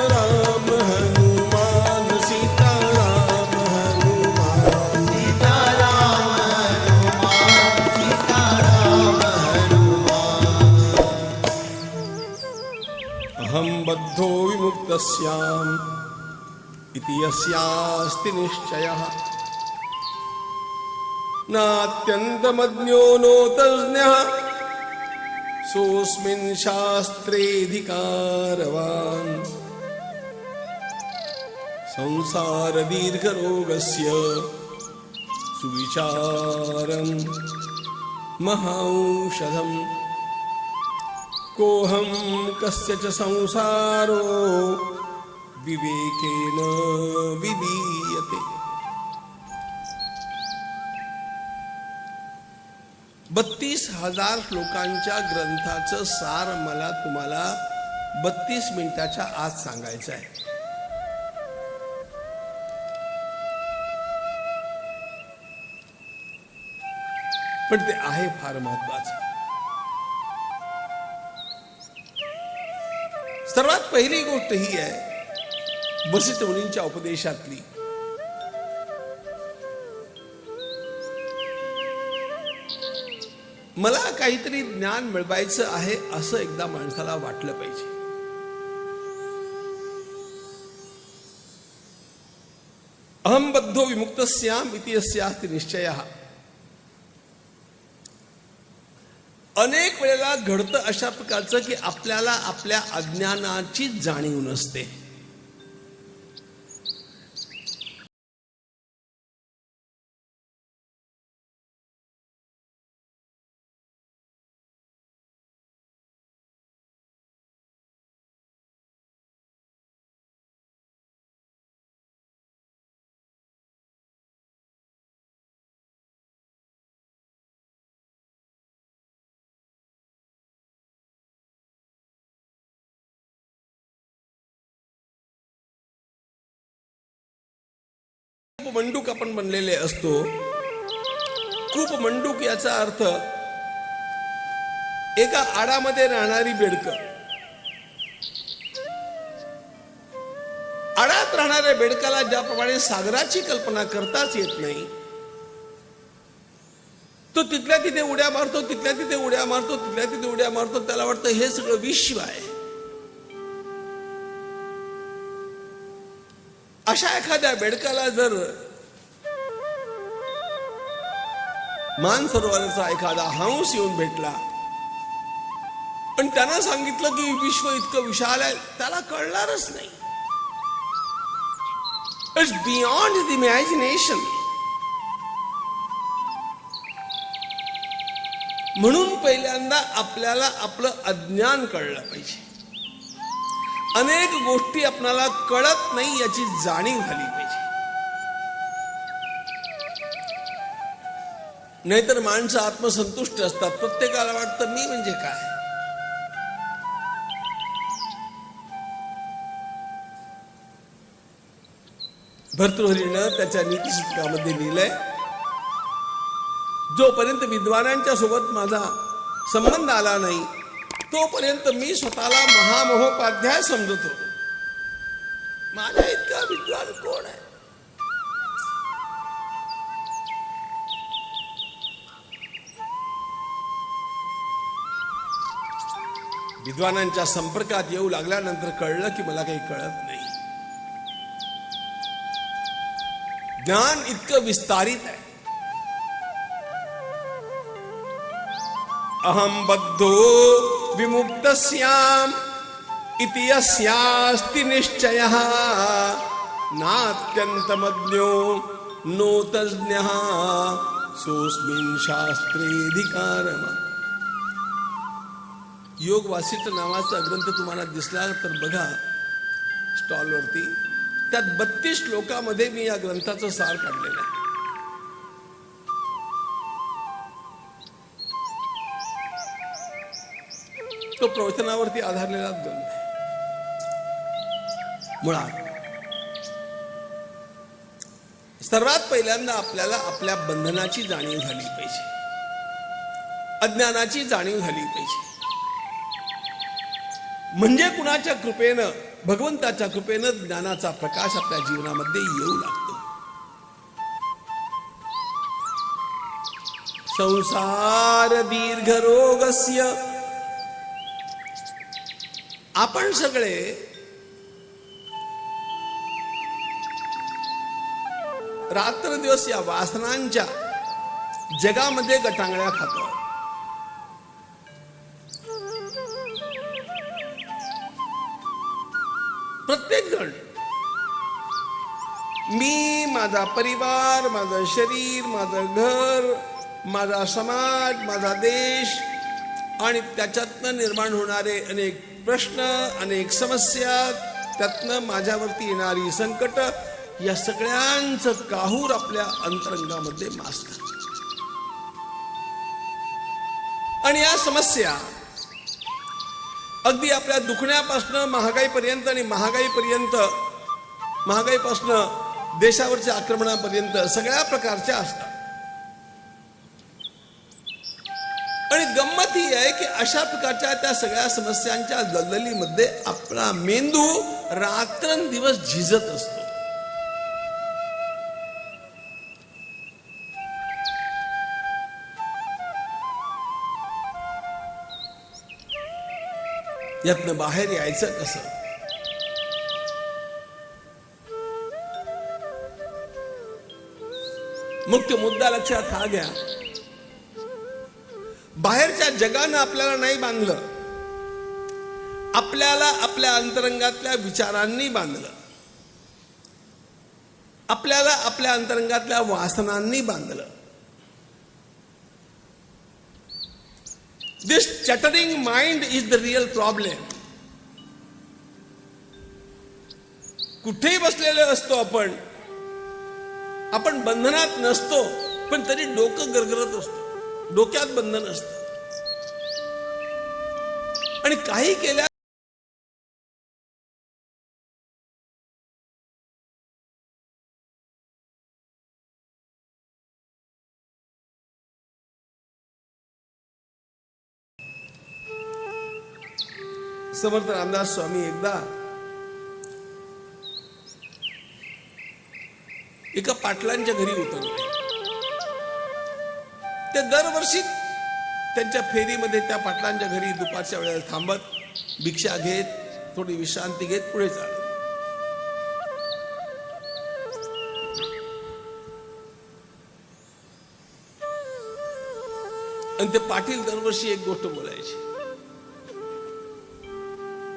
हनुमान सीताराम हनुमान सीताराम हनुमान सीताराम हनुमान बद्धो विमुक्तस्याम् इति यस्यास्ति निश्चयः नात्यन्तमज्ञो नोतज्ञः सोऽस्मिन् शास्त्रेऽधिकारवान् संसारदीर्घरोगस्य सुविचारं महौषधम् कोहम कस्य च संसारो विवेकेन विदीयते. 32,000 श्लोकांच्या ग्रंथाचं सार मला तुम्हाला 32 मिनिटाच्या आत सांगायचं आहे. पण ते आहे फार महत्वाचं. सर्वात पहिली गोष्ट ही आहे वसिष्ठ मुनींच्या उपदेशातली. मला काहीतरी ज्ञान मिळवायचं आहे असं एकदा माणसाला वाटलं पाहिजे. अहम बद्धो विमुक्तस्याम इति यस्यास्ति निश्चयः. अनेक वेळेला घडतं अशा प्रकारचं की आपल्याला आपल्या अज्ञानाची जाणीव नसते. मंडूक आपण बनलेले असतो. कूप मंडूक याचा अर्थ एका आडामध्ये राहणारी बेडकं. आडात राहणाऱ्या बेडकाला ज्याप्रमाणे सागराची कल्पना करताच येत नाही, तो तिथल्या तिथे उड्या मारतो, तिथल्या तिथे उड्या मारतो, तिथल्या तिथे उड्या मारतो. त्याला वाटतं हे सगळं विश्व आहे. अशा एखाद्या बेडकाला जर मानसरोवराचा एखादा हंस येऊन भेटला पण त्यानं सांगितलं की विश्व इतकं विशाल आहे, त्याला कळणारच नाही. It's beyond the imagination. म्हणून पहिल्यांदा आपल्याला आपलं अज्ञान कळलं पाहिजे. अनेक गोष्टी आपल्याला कळत नाही याची जाणीव झाली पाहिजे. नाहीतर माणसं आत्मसंतुष्ट असतात. प्रत्येकाला वाटतं मी म्हणजे काय. भर्तृहरीनं त्याच्या नीतिशतकामध्ये लिहिलंय, जोपर्यंत विद्वानांच्या सोबत माझा संबंध आला नाही तोपर्यंत मी स्वतःला महामहोपाध्याय समजतो. माझ्या इतका विद्वान कोण आहे. विद्वानांच्या संपर्कात येऊ लागल्यानंतर कळलं की मला काही कळत नाही. ज्ञान इतकं विस्तारित आहे. अहम बद्धो विमुक्तस्याम इति यस्यास्ति निश्चयः नात्यन्तमज्ञो नोतज्ञः सोऽस्मिन् शास्त्रेऽधिकारम्. योग वासिष्ठ नावाचा ग्रंथ तुम्हाला दिसला तर बघा स्टॉलवरती. त्यात 32 श्लोकामध्ये मी या ग्रंथाचं सार काढलेलं आहे. तो प्रवचनावरती आधारलेला ग्रंथ आहे. मुळात सर्वात पहिल्यांदा आपल्याला आपल्या बंधनाची जाणीव झाली पाहिजे, अज्ञानाची जाणीव झाली पाहिजे. म्हणजे कुणाच्या कृपेनं, भगवंताच्या कृपेनं ज्ञानाचा प्रकाश आपल्या जीवनामध्ये येऊ लागतो. संसार दीर्घ रोगस्य. आपण सगळे रात्रदिवस या वासनांच्या जगामध्ये गटांगळ्या खातो. प्रत्येक जण मी, माझा परिवार, माझं शरीर, माझं घर, माझा समाज, माझा देश आणि त्याच्यातनं निर्माण होणारे अनेक प्रश्न, अनेक समस्या, त्यातनं माझ्यावरती येणारी संकट, या सगळ्यांचं काहूर आपल्या अंतरंगामध्ये मासतं. आणि या समस्या अगदी आपल्या दुखण्यापासून महागाईपर्यंत आणि महागाईपासून देशावरच्या आक्रमणापर्यंत सगळ्या प्रकारच्या असतात. आणि गंमत ही आहे की अशा प्रकारच्या त्या सगळ्या समस्यांच्या दलदलीमध्ये आपला मेंदू रात्रंदिवस झिजत असतो. यातनं बाहेर यायचं कसं? मुख्य मुद्दा लक्षात हा घ्या, बाहेरच्या जगानं आपल्याला नाही बांधलं, आपल्याला आपल्या अंतरंगातल्या विचारांनी बांधलं, आपल्याला आपल्या अंतरंगातल्या वासनांनी बांधलं. This chattering mind is the real problem. कुठेही बसलेले असतो आपण बंधनात नसतो, पण तरी डोकं गरगरत असतो, डोक्यात बंधन असतं. आणि काही केल्या समर्थ रामदास स्वामी एकदा एका पाटलांच्या घरी उतरले. ते दरवर्षी त्यांच्या फेरीमध्ये त्या पाटलांच्या घरी दुपारच्या वेळेला थांबत, भिक्षा घेत, थोडी विश्रांती घेत पुढे चालत. आणि ते पाटील दरवर्षी एक गोष्ट बोलायचे,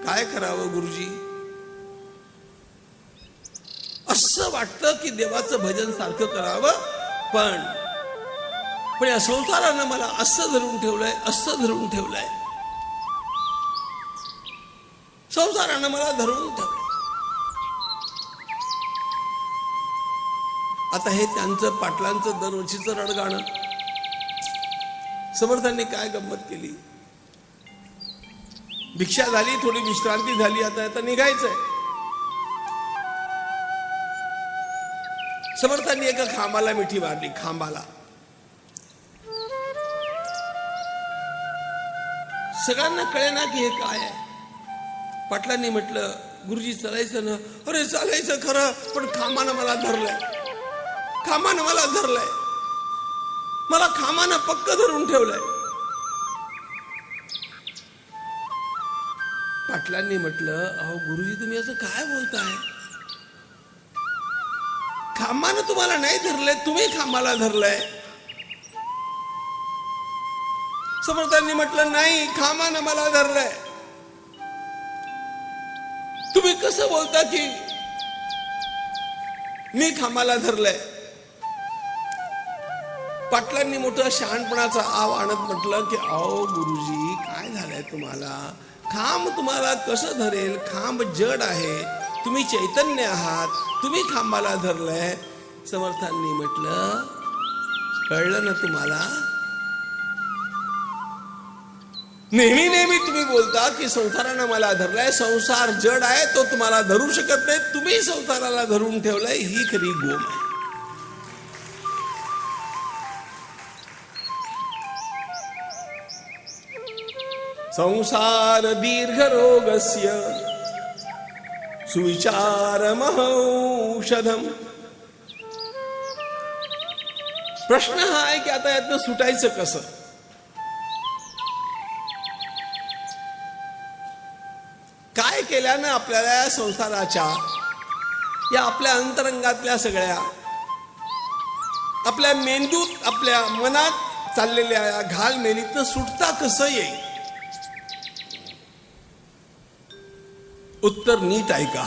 काय करावं गुरुजी, असं वाटतं की देवाचं भजन सारखं करावं, पण या संसारानं मला असं धरून ठेवलंय, असं धरून ठेवलंय, संसारानं मला धरून ठेवलंय. आता हे त्यांचं पाटलांचं दरवर्षीचं रडगाणं. समर्थांनी काय गंमत केली, भिक्षा झाली, थोडी विश्रांती झाली, आता निघायचंय. समर्थांनी एका खांबाला मिठी मारली, खांबाला. सगळ्यांना कळेना की हे काय आहे. पाटलांनी म्हटलं, गुरुजी चालायचं ना. अरे चालायचं खरं, पण खांबानं मला धरलंय, खांबानं मला धरलंय, मला खांबानं पक्क धरून ठेवलंय. पाटलांनी म्हटलं, अहो गुरुजी तुम्ही असं काय बोलताय, खांबानं तुम्हाला नाही धरलंय, तुम्ही खांबाला धरलंय. समर्थांनी म्हटलं, नाही, खांबानं मला धरलंय. तुम्ही कसं बोलता की मी खांबाला धरलंय? पाटलांनी मोठं शहाणपणाचा आव आणत म्हटलं की अहो गुरुजी काय झालंय तुम्हाला, खांब तुम्हाला कसं धरेल, खांब जड आहे, तुम्ही चैतन्य आहात, तुम्ही खांबाला धरलंय. समर्थांनी म्हटलं, कळलं ना तुम्हाला, नेहमी नेहमी तुम्ही बोलता की संसारानं मला धरलाय, संसार जड आहे, तो तुम्हाला धरू शकत नाही, तुम्ही संसाराला धरून ठेवलाय, ही खरी गोम आहे. संसार दीर्घ रोगस्य सुविचारमहौषधम. प्रश्न हा आहे की आता यातनं सुटायचं कसं. काय केल्यानं आपल्याला या संसाराच्या, या आपल्या अंतरंगातल्या सगळ्या, आपल्या मेंदूत, आपल्या मनात चाललेल्या या घालमेलीतनं सुटता कसं येईल? उत्तर नीट ऐका.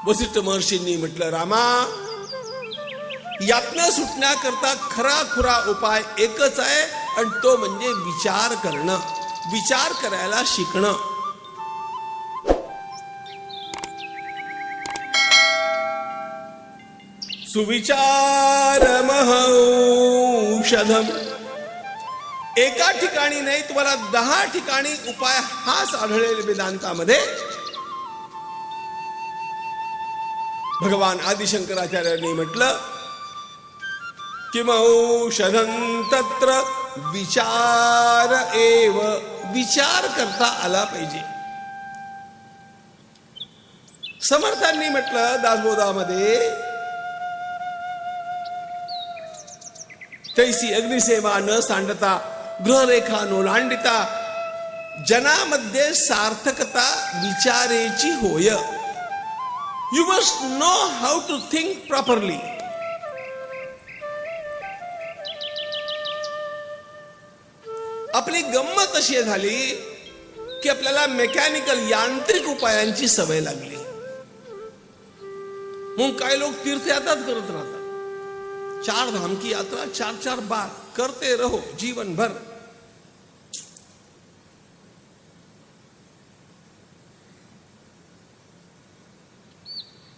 वसिष्ठ महर्षींनी म्हटलं, रामा, यातनं सुटण्याकरता खरा खुरा उपाय एकच आहे, आणि तो म्हणजे विचार करणं, विचार करायला शिकणं. सुविचारमहौषधम. एका ठिकाणी नाही, तुम्हाला 10 ठिकाणी उपाय हाच आढळेल वेदांतामध्ये. भगवान आदिशंकराचार्यांनी म्हटलं किमौषधं तत्र विचार एव. विचार करता आला पाहिजे. समर्थांनी म्हटलं दासबोधामध्ये, तैसी अग्निसेवा न सांडता गृहरेखा नोलांडिता, जनामध्ये सार्थकता विचारेची होय. You must know how to think properly. आपली गंमत अशी झाली की आपल्याला मेकॅनिकल यांत्रिक उपायांची सवय लागली. म्हणून काही लोक तीर्थयात्राच करत राहतात. 4 धाम की यात्रा 4-4 बार करते रहो जीवन भर.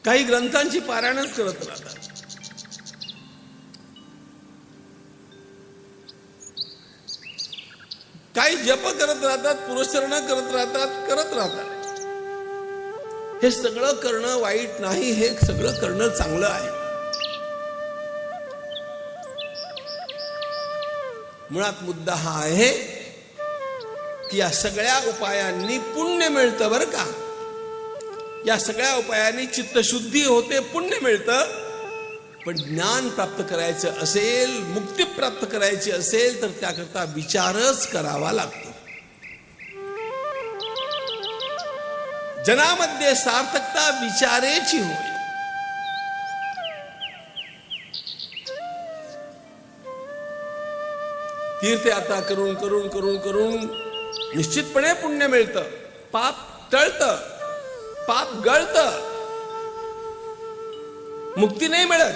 काही ग्रंथांची पारायणच करत राहतात. काही जप करत राहतात, पुरस्करण करत राहतात. हे सगळं करणं वाईट नाही, हे सगळं करणं चांगलं आहे. मुळात मुद्दा हा आहे की या सगळ्या उपायांनी पुण्य मिळतं बरं का. या सगळ्या उपायांनी चित्तशुद्धी होते, पुण्य मिळतं. पण ज्ञान प्राप्त करायचं असेल, मुक्ती प्राप्त करायची असेल तर त्याकरता विचारच करावा लागतो. जनामध्ये सार्थकता विचारेची होय. तीर्थयात्रा करून करून करून करून निश्चितपणे पुण्य मिळतं, पाप टळतं, पाप गळतं, मुक्ती नाही मिळत.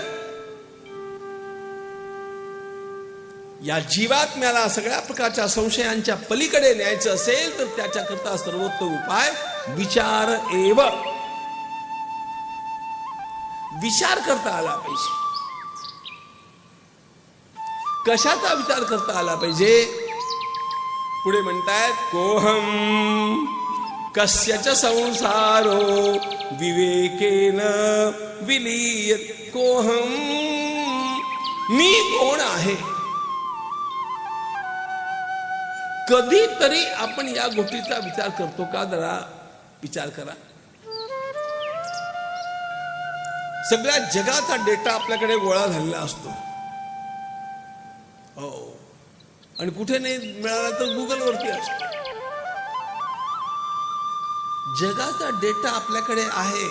या जीवात्म्याला सगळ्या प्रकारच्या संशयांच्या पलीकडे न्यायचं असेल तर त्याच्याकरता सर्वोत्तम उपाय विचार एव. विचार करता आला पाहिजे. कशाचा विचार करता आला पाहिजे? पुढे म्हणतायत कोहम कस्यच संसारो विवेकेन विलीयत. कोहम, मी कोण आहे. कधीतरी आपण या गोष्टीचा विचार करतो का? जरा विचार करा. सगळ्या जगाचा डेटा आपल्याकडे गोळा झालेला असतो. हो, आणि कुठे नाही मिळाला तर गुगलवरती असतो. जगाचा डेटा आपल्याकडे आहे,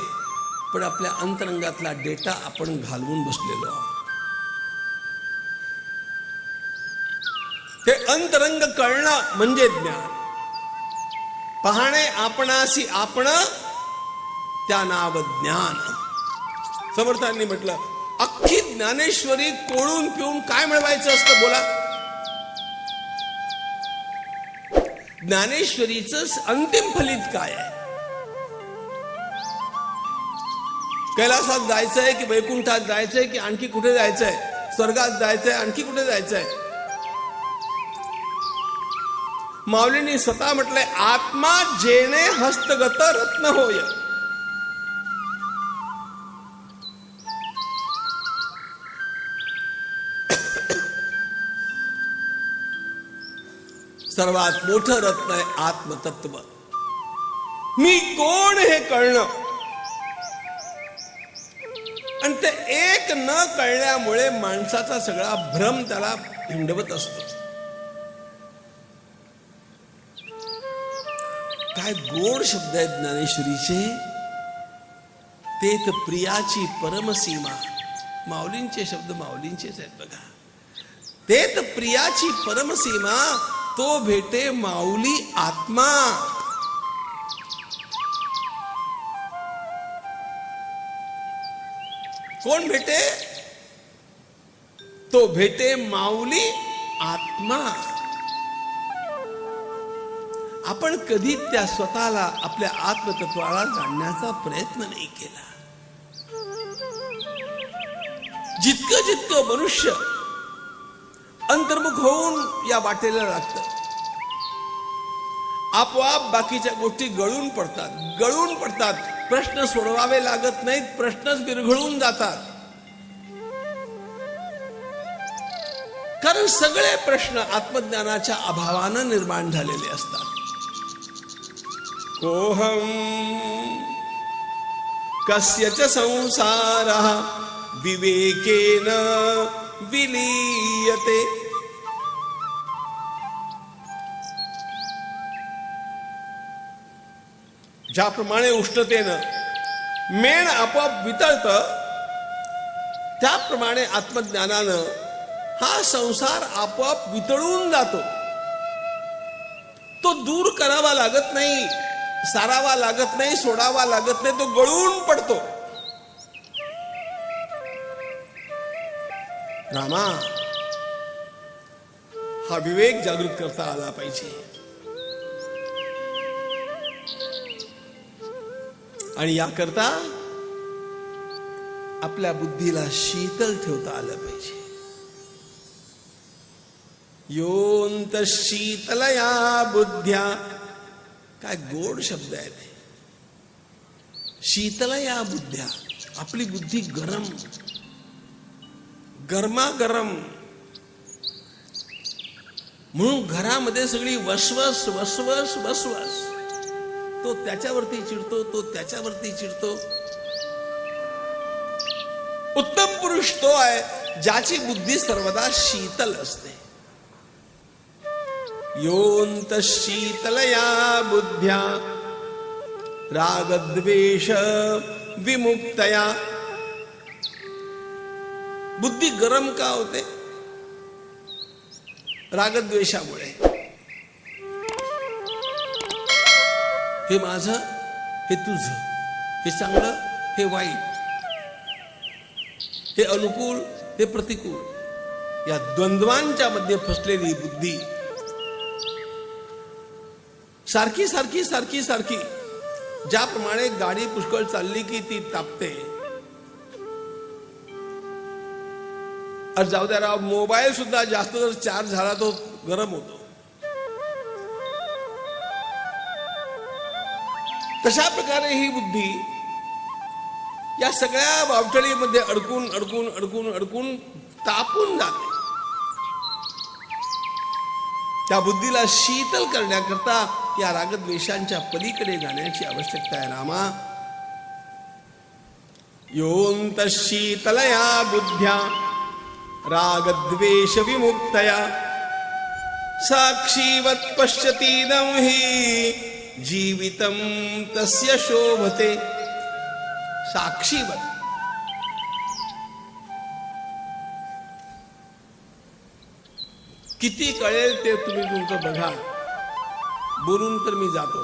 पण आपल्या अंतरंगातला डेटा आपण घालवून बसलेलो आहोत. ते अंतरंग कळणं म्हणजे ज्ञान. पाहणे आपणासी आपण, त्या नाव ज्ञान. समर्थांनी म्हटलं अख्खी ज्ञानेश्वरी कोळून पिऊन काय मिळवायचं असतं बोला? ज्ञानेश्वरीचं अंतिम फलित काय आहे? कैलासात जायचंय की वैकुंठात जायचंय की आणखी कुठे जायचंय? स्वर्गात जायचंय आणखी कुठे जायचंय? माऊलींनी स्वतः म्हटलंय आत्मा जेणे हस्तगत रत्न होय. सर्वात मोठं रत्न आहे आत्मतत्व. मी कोण हे कळणं. आणि ते एक न कळल्यामुळे माणसाचा सगळा भ्रम त्याला हिंडवत असतो. काय गोड शब्द आहेत ज्ञानेश्वरीचे. तेत प्रियाची परमसीमा. माऊलींचे शब्द माऊलींचेच आहेत बघा. तेत प्रियाची परमसीमा, तो भेटे माऊली आत्मा. कोण भेटे? तो भेटे माऊली आत्मा. आपण कधी त्या स्वतःला, आपल्या आत्मतत्वाला जाणण्याचा प्रयत्न नाही केला. जितकं जितकं मनुष्य अंतर्मुख होऊन या वाटेला लागतं, आपोआप बाकीच्या गोष्टी गळून पडतात. प्रश्न सोडवावे लागत नाहीत, प्रश्नच विरघळून जातात. कारण सगळे प्रश्न आत्मज्ञानाच्या अभावानं निर्माण झालेले असतात. कोहम कस्यच संसारः विवेकेन विलीयते. ज्याप्रमाणे उष्णतेनं मेण आपोआप वितळतं, त्याप्रमाणे आत्मज्ञानानं हा संसार आपोआप वितळून जातो. तो दूर करावा लागत नाही, सारावा लागत नाही, सोडावा लागत नाही, तो गळून पडतो. रामा, हा विवेक जागृत करता आला पाहिजे. आणि याकरता आपल्या बुद्धीला शीतल ठेवता आलं पाहिजे. योंत शीतलया बुद्ध्या, काय गोड शब्द आहे ते. शीतलया बुद्ध्या, आपली बुद्धी गरमागरम, म्हणून घरामध्ये सगळी वसवस वसवस वसवस. तो त्याच्यावरती चिडतो. उत्तम पुरुष तो आहे ज्याची बुद्धी सर्वदा शीतल असते. योंत शीतलया बुद्ध्या रागद्वेष विमुक्तया. बुद्धी गरम का होते? रागद्वेषामुळे. हे माझं, हे तुझं, हे चांगलं, हे वाईट, हे अनुकूल, हे प्रतिकूल, या द्वंद्वांच्या मध्ये फसलेली बुद्धी सारखी सारखी सारखी सारखी ज्याप्रमाणे गाडी पुष्कळ चालली की ती तापते. जाऊ द्या राव, मोबाईल सुद्धा जास्त जर चार्ज झाला तो गरम होतो. तशा प्रकारे ही बुद्धी या सगळ्या बावटळीमध्ये अडकून अडकून अडकून अडकून तापून जाते. त्या बुद्धीला शीतल करण्याकरता या रागद्वेषांच्या पलीकडे जाण्याची आवश्यकता आहे. रामा, योंत शीतलया बुद्ध्या रागद्वेष विमुक्तया साक्षीवत् पश्यतीदं हि जीवितं तस्य शोभते. साक्षीवत, किती कळेल ते तुम्ही तुमचं बघा. बोलून तर मी जातो.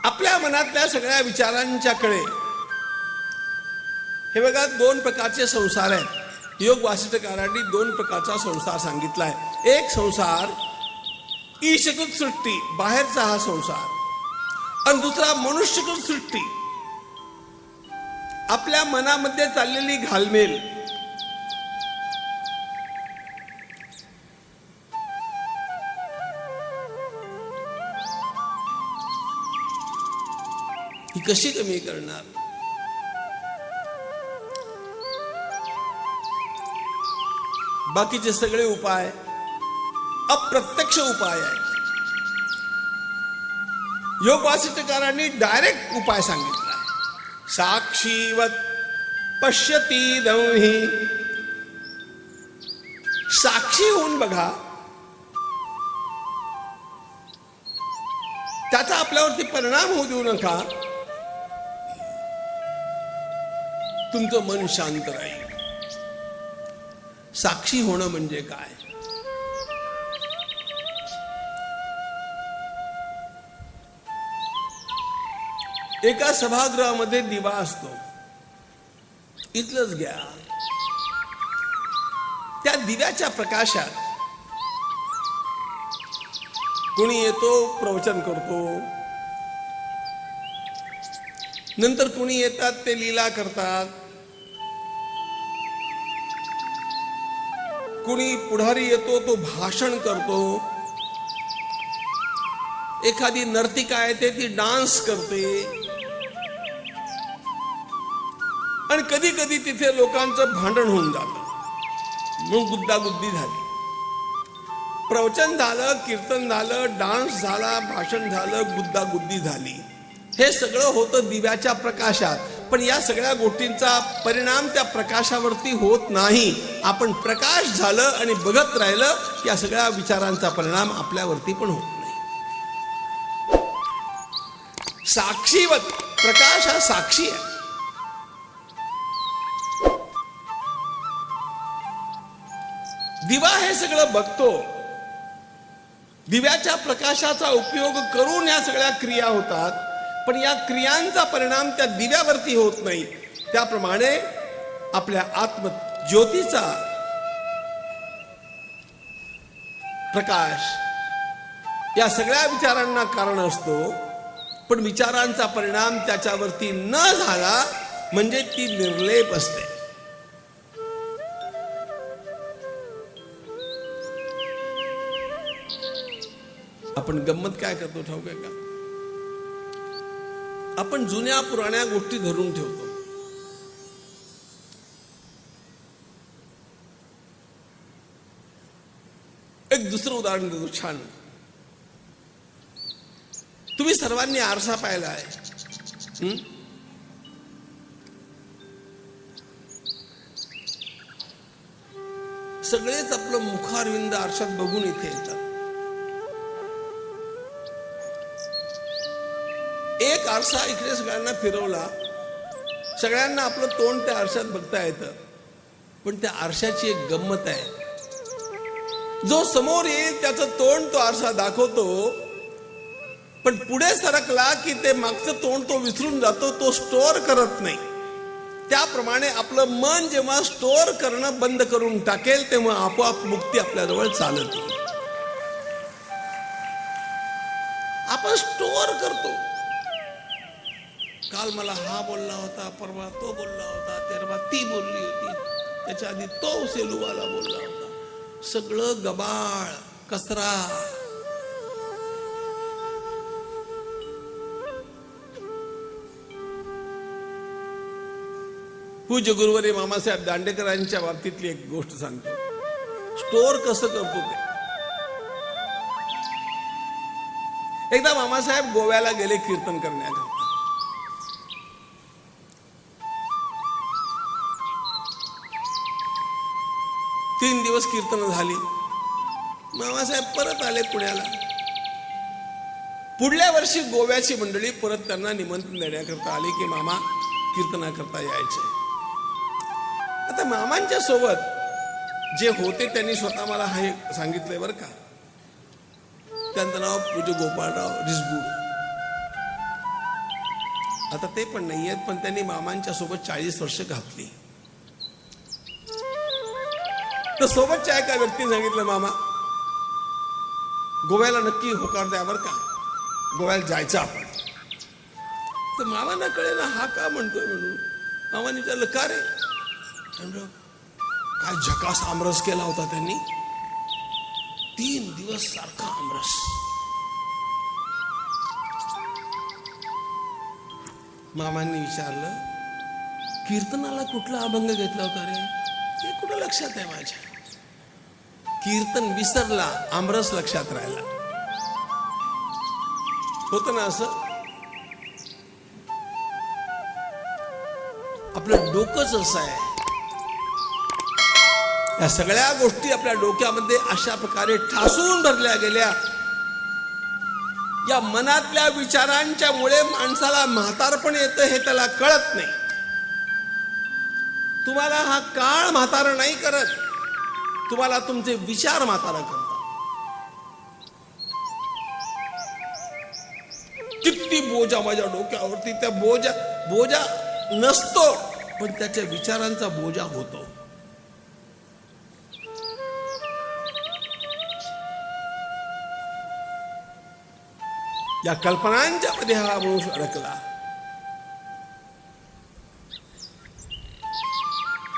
आपल्या मनातल्या सगळ्या विचारांच्या कळे हे बघा, दोन प्रकारचे संसार आहेत. योग वासिष्ठकारांनी दोन प्रकारचा संसार सांगितलाय. एक संसार ईशकृत सृष्टी, बाहेरचा हा संसार, आणि दुसरा मनुष्यकृत सृष्टी, आपल्या मनामध्ये चाललेली घालमेल. ही कशी कमी करणार? बाकीचे सगळे उपाय अप्रत्यक्ष उपाय आहेत. योग वासिष्ठकारांनी डायरेक्ट उपाय सांगितला. साक्षीवत पश्यतीदं हि, साक्षी होऊन बघा. त्याचा आपल्यावरती परिणाम होऊ देऊ नका. तुमचं मन शांत राहील. साक्षी होणं म्हणजे काय? एका सभागृहामध्ये दिवा असतो, इथलंच घ्या. त्या दिव्याच्या प्रकाशात कोणी येतो, प्रवचन करतो, नंतर कोणी येतात ते लीला करतात, कुणी पुढारी येतो तो भाषण करतो, एखादी नर्तिका येते ती डान्स करते, आणि कधी कधी तिथे लोकांचं भांडण होऊन जातं, मग गुद्दागुद्दी झाली. प्रवचन झालं, कीर्तन झालं, डान्स झाला, भाषण झालं, गुद्दागुद्दी झाली. हे सगळं होतं दिव्याच्या प्रकाशात. पण या सगळ्या गोष्टींचा परिणाम त्या प्रकाशावरती होत नाही. आपण प्रकाश झालं आणि बघत राहिलं या सगळ्या विचारांचा परिणाम आपल्यावरती पण होत नाही. साक्षीवत प्रकाश हा साक्षी आहे. दिवा हे सगळं बघतो, दिव्याच्या प्रकाशाचा उपयोग करून या सगळ्या क्रिया होतात, पण या क्रियांचा परिणाम त्या दिव्यावरती होत नाही. त्याप्रमाणे आपल्या आत्मज्योतीचा प्रकाश या सगळ्या विचारांना कारण असतो, पण विचारांचा परिणाम त्याच्यावरती न झाला म्हणजे ती निर्लेप असते. आपण गंमत काय करतो ठाऊक आहे का? आपण जुन्या पुराण्या गोष्टी धरून ठेवतो. एक दुसरं उदाहरण देतो छान. तुम्ही सर्वांनी आरसा पाहिला आहे. सगळेच आपलं मुखारविंद आरशात बघून इथे येतात. एक आरसा इकडे सगळ्यांना फिरवला, सगळ्यांना आपलं तोंड त्या आरशात बघता येतं, पण त्या आरशाची एक गंमत आहे. जो समोर येईल त्याचं तोंड तो आरसा दाखवतो, पण पुढे सरकला की ते मागचं तोंड तो विसरून जातो, तो स्टोअर करत नाही. त्याप्रमाणे आपलं मन जेव्हा स्टोअर करणं बंद करून टाकेल तेव्हा आपोआप मुक्ती आपल्याजवळ चालत येईल. आपण स्टोअर करतो. काल मला हा बोलला होता, परवा तो बोलला होता, तेरवा ती बोलली होती, त्याच्या आधी तो सेलूवाला बोलला होता. सगळं गबाळ, कचरा. पूज्य गुरुवर्य मामासाहेब दांडेकरांच्या बाबतीतली एक गोष्ट सांगतो. स्टोअर कसं करतो ते. एकदा मामासाहेब गोव्याला गेले कीर्तन करण्याकरता. 3 दिवस कीर्तन झाली. मामासाहेब परत आले पुण्याला. पुढल्या वर्षी गोव्याची मंडळी परत त्यांना निमंत्रण देण्याकरता आली की मामा कीर्तनाकरता यायचे. आता मामांच्या सोबत जे होते त्यांनी स्वतः मला हे सांगितलंय बरं का. त्यांचं नाव पूज्य गोपाळराव रिसबूड. आता ते पण नाही आहेत, पण त्यांनी मामांच्या सोबत 40 वर्ष घातली. तर सोबतच्या एका व्यक्तीने सांगितलं, मामा गोव्याला नक्की होकार द्या बरं का, गोव्याला जायचं आपण. तर मामांना कळेल हा का म्हणतोय म्हणून. मामाने विचारलं का रे. काय झकास आमरस केला होता त्यांनी. 3 दिवस सारखा आमरस. मामांनी विचारलं कीर्तनाला कुठला अभंग घेतला होता रे. हे कुठं लक्षात आहे माझ्या. कीर्तन विसरला, आमरस लक्षात राहिला. होत ना असं. आपलं डोकंच असं आहे. या सगळ्या गोष्टी आपल्या डोक्यामध्ये अशा प्रकारे ठासून भरल्या गेल्या. या मनातल्या विचारांच्या मुळे माणसाला म्हातारपण येतं हे त्याला कळत नाही. तुम्हाला हा काळ म्हातारा नाही करत, तुम्हाला तुमचे विचार म्हातारा करतात. किती बोजा माझ्या डोक्यावरती. त्या बोजा नसतो, पण त्याच्या विचारांचा बोजा होतो. या कल्पनांच्या मध्ये हा माणूस अडकला.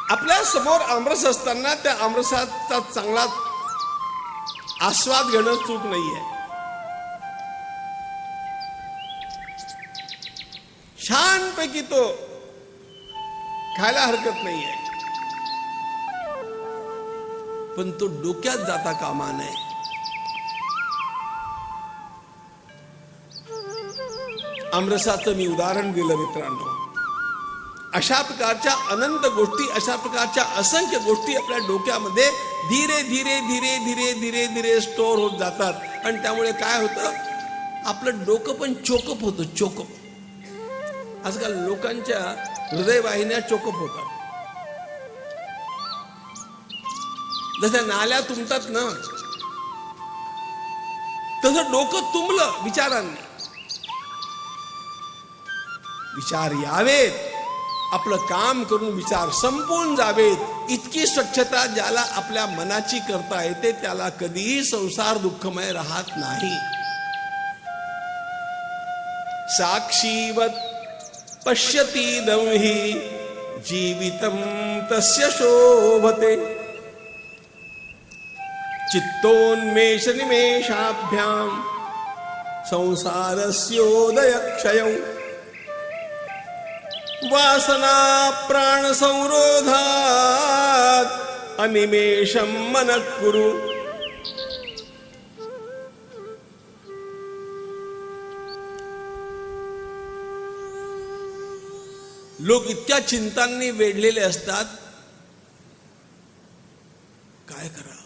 आपल्या समोर आमरस असताना त्या आमरसाचा चांगला आस्वाद घेणं चूक नाहीये. छानपैकी तो खायला हरकत नाहीये, पण तो डोक्यात जाता कामा नये. आमरसाचं मी उदाहरण दिलं मित्रांनो. अशा प्रकारच्या अनंत गोष्टी, अशा प्रकारच्या असंख्य गोष्टी आपल्या डोक्यामध्ये धीरे धीरे धीरे धीरे धीरे धीरे स्टोअर होत जातात आणि त्यामुळे काय होतं, आपलं डोकं पण चोकअप होतं. चोकअप, आजकाल लोकांच्या हृदयवाहिन्या चोकअप होतात. जसं नाल्या तुंबतात ना, तसं डोकं तुंबलं विचारांनी. विचार यावेत, आपलं काम करून विचार संपून जावेत, इतकी स्वच्छता ज्याला आपल्या मनाची करता येते त्याला कधीही संसार दुःखमय राहत नाही. साक्षीवत पश्यती दंही जीवितम तस्य शोभते चित्तोन्मेष निमेषाभ्याम संसारस्योदय क्षयौ वासना प्राण संरोधात अनिमेषम मन कुरु. लोक इतक्या चिंतांनी वेढलेले असतात, काय करावं.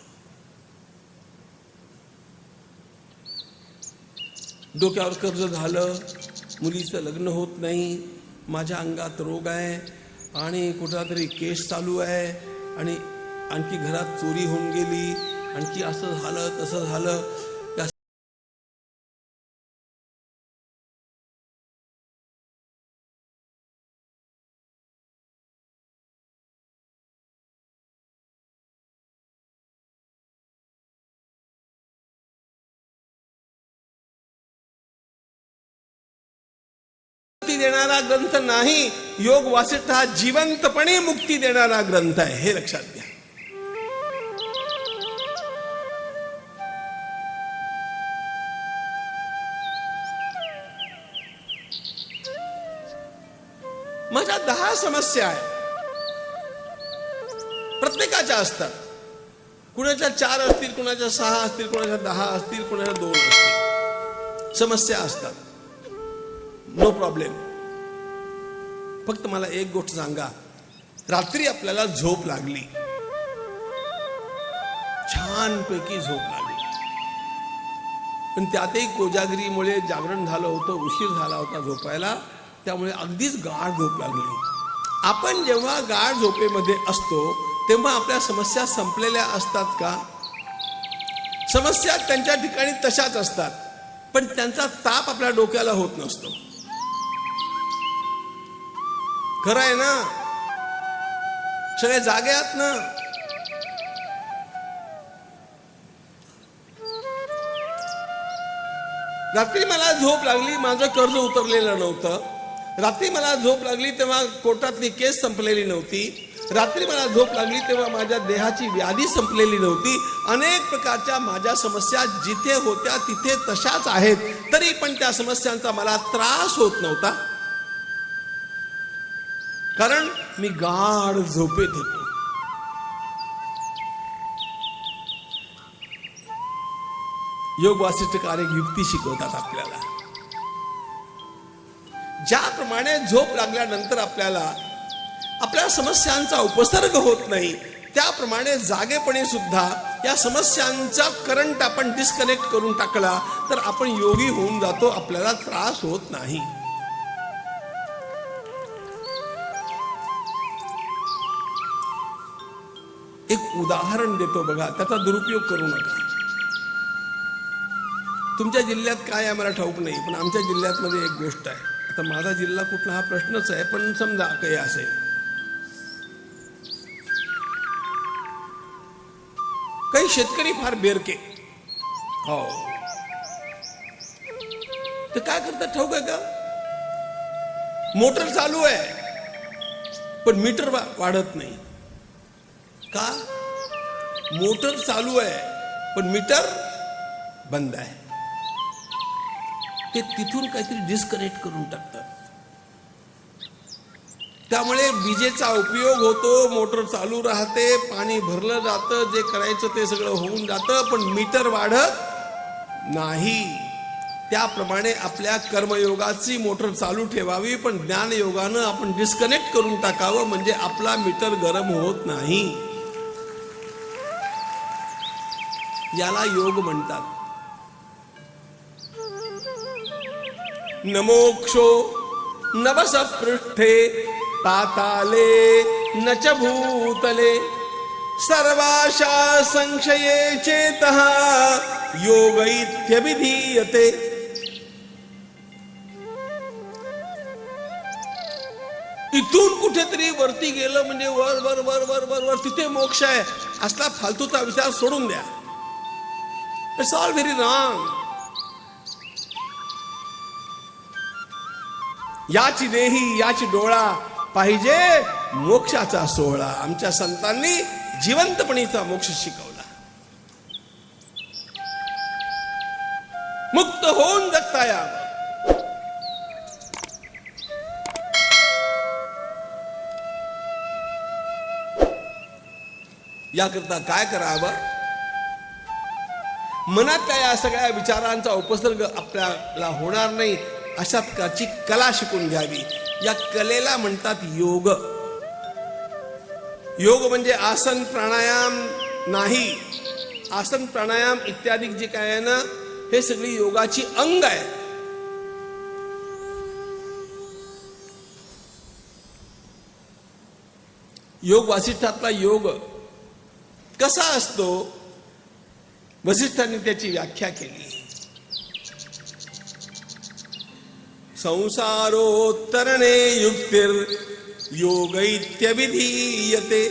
डोक्यावर कर्ज झालं, मुलीचं लग्न होत नाही, माझ्या अंगात रोग आहे आणि कुठला तरी केस चालू आहे आणि आणखी घरात चोरी होऊन गेली, आणखी असं झालं तसं झालं. देणारा ग्रंथ नाही, योग वासिष्ठ हा जिवंतपणे मुक्ती देणारा ग्रंथ आहे, हे लक्षात घ्या. माझ्या 10 समस्या आहेत, प्रत्येकाच्या असतात. कुणाच्या 4 असतील, कुणाच्या 6 असतील, कुणाच्या 10 असतील, कुणाच्या 2 असतील. समस्या असतात, नो प्रॉब्लेम. फक्त मला एक गोष्ट सांगा, रात्री आपल्याला झोप लागली, छानपैकी झोप लागली, पण त्यातही कोजागिरीमुळे जागरण झालं होतं, उशीर झाला होता झोपायला, त्यामुळे अगदीच गाढ झोप लागली. आपण जेव्हा गाढ झोपेमध्ये असतो तेव्हा आपल्या समस्या संपलेल्या असतात का? समस्या त्यांच्या ठिकाणी तशाच असतात, पण त्यांचा ताप आपल्या डोक्याला होत नसतो. खरं आहे ना? सगळे जागे आहात ना? रात्री मला झोप लागली, माझं कर्ज उतरलेलं नव्हतं. रात्री मला झोप लागली तेव्हा कोर्टातली केस संपलेली नव्हती. रात्री मला झोप लागली तेव्हा माझ्या देहाची व्याधी संपलेली नव्हती. अनेक प्रकारच्या माझ्या समस्या जिथे होत्या तिथे तशाच आहेत, तरी पण त्या समस्यांचा मला त्रास होत नव्हता, कारण मी गाढ झोपेत होतो. योग वासिष्ठकार एक युक्ती शिकवतात आपल्याला. ज्याप्रमाणे झोप लागल्यानंतर आपल्याला आपल्या समस्यांचा उपसर्ग होत नाही, त्याप्रमाणे जागेपणे सुद्धा या समस्यांचा करंट आपण डिस्कनेक्ट करून टाकला तर आपण योगी होऊन जातो, आपल्याला त्रास होत नाही. एक उदाहरण देतो बघा, त्याचा दुरुपयोग करू नका. तुमच्या जिल्ह्यात काय आहे मला ठाऊक नाही, पण आमच्या जिल्ह्यात एक गोष्ट आहे. आता माझा जिल्हा कुठला हा प्रश्नच आहे, पण समजा काही असेल. काही शेतकरी फार बेरके, हो, ते काय करतात ठाऊक आहे का? मोटर चालू आहे पण मीटर वाढत नाही. का? मोटर चालू आहे पण मीटर बंद आहे. ते तिथून काहीतरी डिस्कनेक्ट करून टाकतात. त्यामुळे विजेचा उपयोग होतो, मोटर चालू राहते, पाणी भरलं जातं, जे करायचं ते सगळं होऊन जातं, पण मीटर वाढत नाही. त्याप्रमाणे आपल्या कर्मयोगाची मोटर चालू ठेवावी, पण ज्ञानयोगानं आपण डिस्कनेक्ट करून टाकावं, म्हणजे आपला मीटर गरम होत नाही. याला योग म्हणतात. न मोक्षो न वसपृष्ठे पाताले न च भूतले सर्वाशा संशये चेतः योग इत्यभिधीयते. इथून कुठेतरी वरती गेलं म्हणजे वर वर वर वर वर वर तिथे मोक्ष आहे, असला फालतूचा विचार सोडून द्या. It's all very wrong. याची देही याची डोळा पाहिजे मोक्षाचा सोहळा. आमच्या संतांनी जिवंतपणीचा मोक्ष शिकवला. मुक्त होऊन जगता यावं. याकरता काय करावं? मनातल्या या सगळ्या विचारांचा उपसर्ग आपल्याला होणार नाही अशा प्रकारची कला शिकून घ्यावी. या कलेला म्हणतात योग. योग म्हणजे आसन प्राणायाम नाही. आसन प्राणायाम इत्यादी जे काय आहे ना, हे सगळी योगाची अंग आहे. योग वासिष्ठातला योग कसा असतो, वसिष्ठांनी त्याची व्याख्या केली. संसारोत्तरणे युक्तिर् योग इत्यभिधीयते.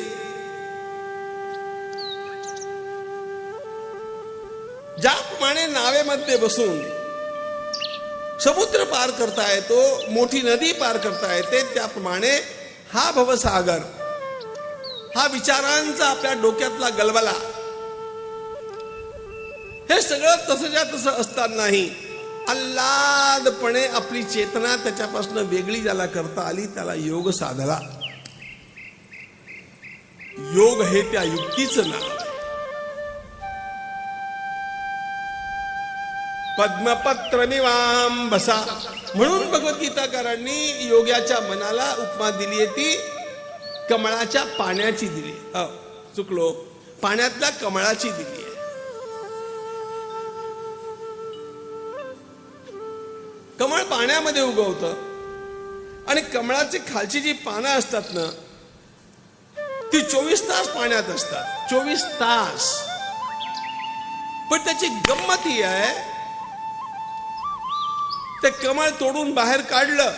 ज्याप्रमाणे नावेमध्ये बसून समुद्र पार करता येतो, मोठी नदी पार करता येते, त्याप्रमाणे हा भवसागर, हा विचारांचा आपल्या डोक्यातला गलबला, हे सगळं तसंच्या तसं असतानाही आल्हादपणे आपली चेतना त्याच्यापासून वेगळी ज्याला करता आली त्याला योग साधला. योग हे त्या युक्तीचं नाव आहे. पद्मपत्रमिवांबसा म्हणून भगवद्गीताकारांनी योग्याच्या मनाला उपमा दिली आहे ती कमळाच्या पाण्याची दिली. चुकलो, पाण्यातल्या कमळाची दिली आहे. कमळ पाण्यामध्ये उगवतं आणि कमळाची खालची जी पानं असतात ना, ती 24 तास पाण्यात असतात. 24 तास. पण त्याची गंमत ही आहे, ते कमळ तोडून बाहेर काढलं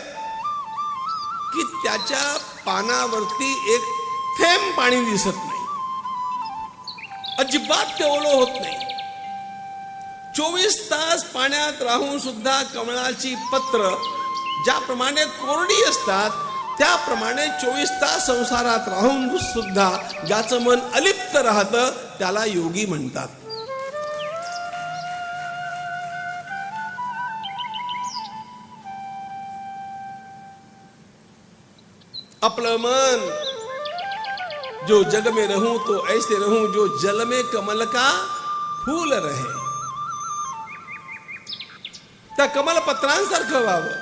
की त्याच्या पानावरती एक थेंब पाणी दिसत नाही. अजिबात ते ओलं होत नाही. 24 तास पाण्यात राहून सुद्धा कमळाची पत्र ज्याप्रमाणे कोरडी असतात, त्याप्रमाणे 24 तास संसारात राहून सुद्धा ज्याचं मन अलिप्त राहतं त्याला योगी म्हणतात. आपलं मन जो जग में रहूं तो ऐसे रहूं जो जल में कमल का फूल रहे. त्या कमलपत्रांसारखं व्हावं.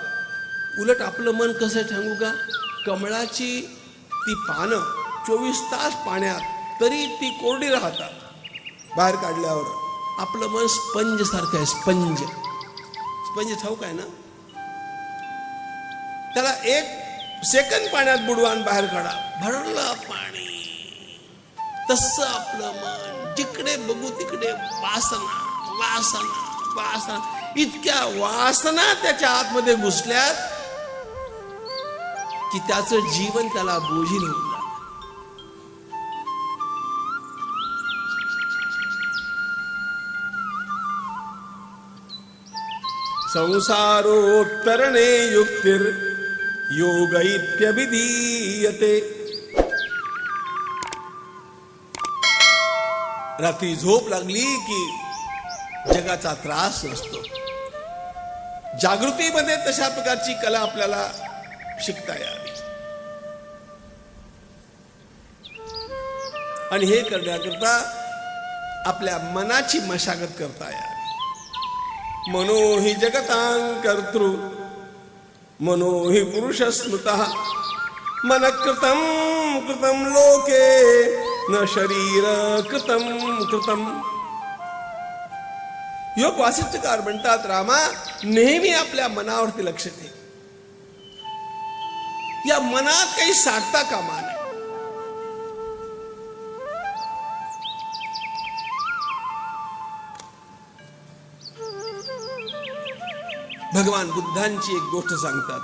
उलट आपलं मन कसं सांगू का, कमळाची ती पानं 24 तास पाण्यात तरी ती कोरडी राहतात. बाहेर काढल्यावर आपलं मन स्पंज सारखं आहे. स्पंज. स्पंज ठाऊक आहे ना, त्याला 1 सेकंद पाण्यात बुडवान बाहेर काढा, भरलं पाणी. तसं आपलं मन जिकडे बघू तिकडे वासना वासना वासना. इतक्या वासना त्याच्या आतमध्ये घुसल्यात की त्याचं जीवन त्याला बोझील होऊन जातं. संसारोत्तरणे युक्तिर् योग इत्यभिधीयते. रात्री झोप लागली की जगाचा त्रास नसतो. जागृतीमध्ये तशा प्रकारची कला आपल्याला शिकता यावी. आणि हे करण्याकरता आपल्या मनाची मशागत करता यावी. मनो हि जगतां कर्तृ मनो हि पुरुष स्मृतः मन कृतं कृतं लोके न शरीर कृतं कृतं. योग वासिष्ठकार म्हणतात, रामा नेहमी आपल्या मनावरती लक्ष ठेव. या मनात काही साठता कामा नये. भगवान बुद्धांची एक गोष्ट सांगतात.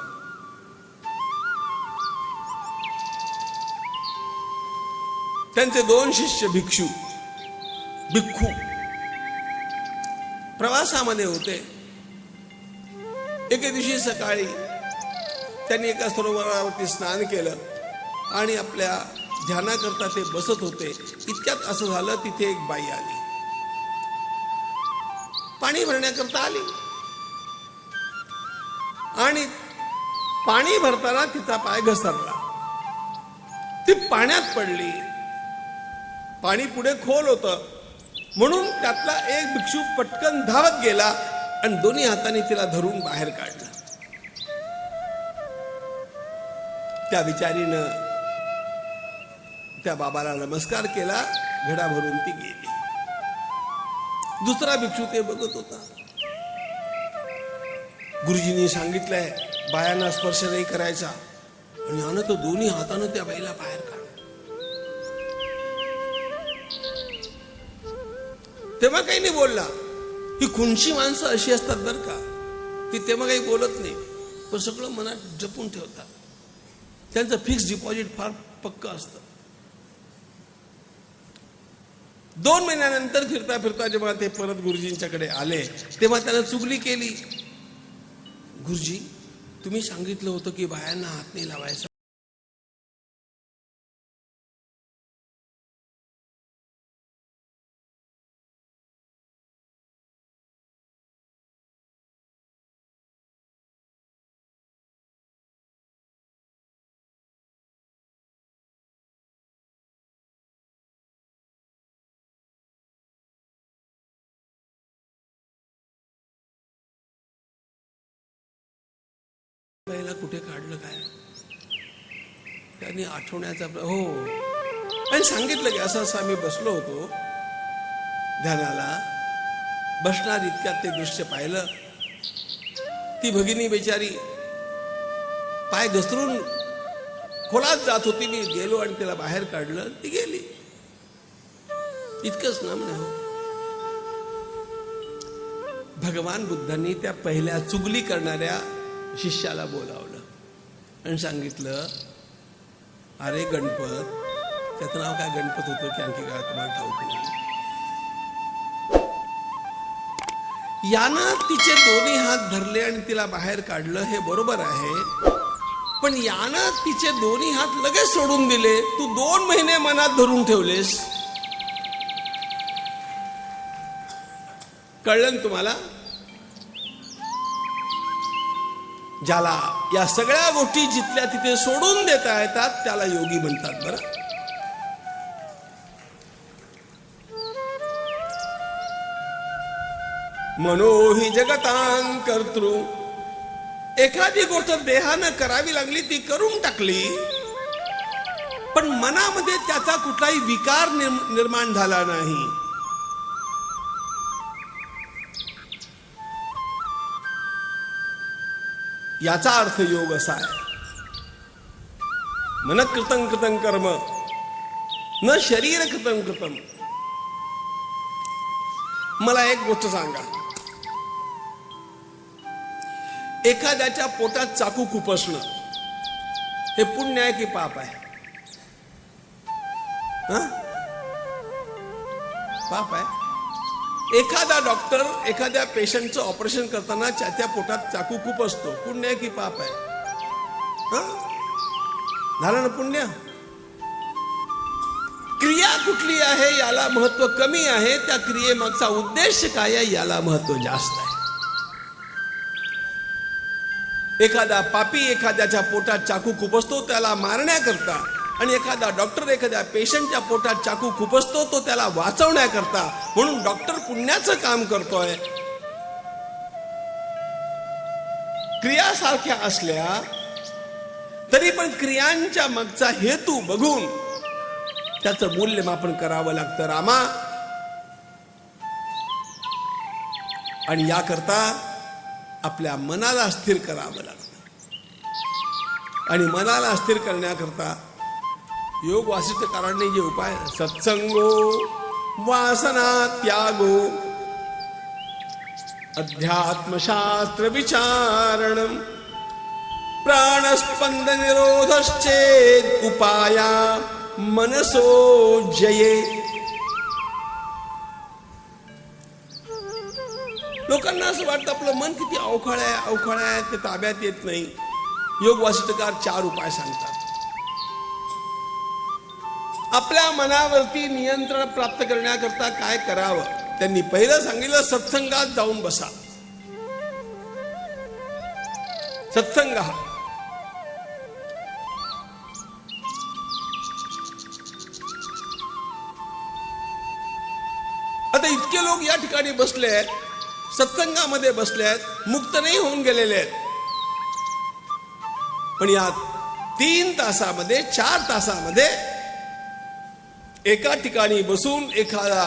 त्यांचे 2 शिष्य भिक्षू भिक्खू प्रवासामध्ये होते. एके दिवशी सकाळी त्यांनी एका सरोवरावरती स्नान केलं आणि आपल्या ध्यानाकरता ते बसत होते. इतक्यात असं झालं, तिथे एक बाई आली, पाणी भरण्याकरता आली आणि पाणी भरताना तिचा पाय घसरला. ती पाण्यात पडली. पाणी पुढे खोल होतं म्हणून त्यातला एक भिक्षू पटकन धावत गेला आणि दोन्ही हाताने तिला धरून बाहेर काढलं. त्या बिचारीनं त्या बाबाला नमस्कार केला, घडा भरून ती गेली. दुसरा भिक्षू ते बघत होता. गुरुजींनी सांगितलंय बायांना स्पर्श नाही करायचा, आणि यानं तो दोन्ही हातानं त्या बाईला बाहेर काढलं. तेव्हा काही नाही बोलला. ही खुनशी माणसं अशी असतात बरं का, ती तेव्हा काही बोलत नाही, पण सगळं मनात जपून ठेवतात. त्यांचं फिक्स डिपॉझिट फार पक्क असतं. 2 महिन्यानंतर फिरता फिरता जेव्हा ते परत गुरुजींच्याकडे आले तेव्हा त्यानं चुगली केली. गुरुजी, तुम्ही सांगितलं होतं की बायांना हात नाही लावायचा. बाईला कुठे काढलं काय, त्यांनी आठवण्याचा हो, आणि सांगितलं की असं असं आम्ही बसलो होतो ध्यानाला. बसणार इतक्यात ते दृश्य पाहिलं. ती भगिनी बेचारी पाय घसरून खोलात जात होती. मी गेलो आणि तिला बाहेर काढलं, ती गेली. इतकंच ना म्हणे. हो, भगवान बुद्धांनी त्या पहिल्या चुगली करणाऱ्या शिष्याला बोलावलं आणि सांगितलं, अरे गणपत, त्याचं नाव काय गणपत होतं की आणखी काय तुम्हाला ठाऊक नाही. यानं तिचे दोन्ही हात धरले आणि तिला बाहेर काढलं, हे बरोबर आहे, पण यानं तिचे दोन्ही हात लगेच सोडून दिले. तू 2 महिने मनात धरून ठेवलेस. कळलं ना तुम्हाला? ज्याला या सगळ्या गोष्टी जिथल्या तिथे सोडून देता येतात त्याला योगी म्हणतात. बरं, मनो हि जगतां कर्तृ. एखादी गोष्ट देहानं करावी लागली, ती करून टाकली, पण मनामध्ये त्याचा कुठलाही विकार निर्माण झाला नाही. याचा अर्थ योग असा आहे, मन कृतं कृतं कर्म न शरीर कृतं कृतं. मला एक गोष्ट सांगा, एखाद्याच्या पोटात चाकू खुपसणं हे पुण्य आहे की पाप आहे? पाप आहे. एखादा डॉक्टर एखाद्या पेशंटचं ऑपरेशन करताना त्याच्या पोटात चाकू खूप असतो, पुण्य आहे की पाप आहे? झालं ना पुण्य? क्रिया कुठली आहे याला महत्व कमी आहे, त्या क्रियेमागचा उद्देश काय आहे याला महत्व जास्त आहे. एखादा पापी एखाद्याच्या पोटात चाकू खुपसतो त्याला मारण्याकरता, आणि एखादा डॉक्टर एखाद्या पेशंटच्या पोटात चाकू खुपसतो तो त्याला वाचवण्याकरता. म्हणून डॉक्टर पुण्याचं काम करतोय. क्रिया सारख्या असल्या तरी पण क्रियांच्या मागचा हेतू बघून त्याचं मूल्यमापन करावं लागतं रामा. आणि याकरता आपल्या मनाला स्थिर करावं लागतं. आणि मनाला स्थिर करण्याकरता योग वासिष्ठकारांनी जे उपाय, सत्संगो वासना त्यागो अध्यात्मशास्त्र विचारणम प्राणस्पंद निरोधश्चेद उपाया मनसो जये. लोकांना असं वाटतं आपलं मन किती अवखळ आहे, ते ताब्यात येत नाही. योग वासिष्ठकार 4 उपाय सांगतात. आपल्या मनावरती नियंत्रण प्राप्त करण्याकरता काय करावं. त्यांनी पहिलं सांगितलं, सत्संगात जाऊन बसा. सत्संग हा आता इतके लोक या ठिकाणी बसले आहेत, सत्संगामध्ये बसले आहेत, मुक्त नाही होऊन गेलेले आहेत. पण या 3 तासामध्ये 4 तासामध्ये एका ठिकाणी बसून एखादा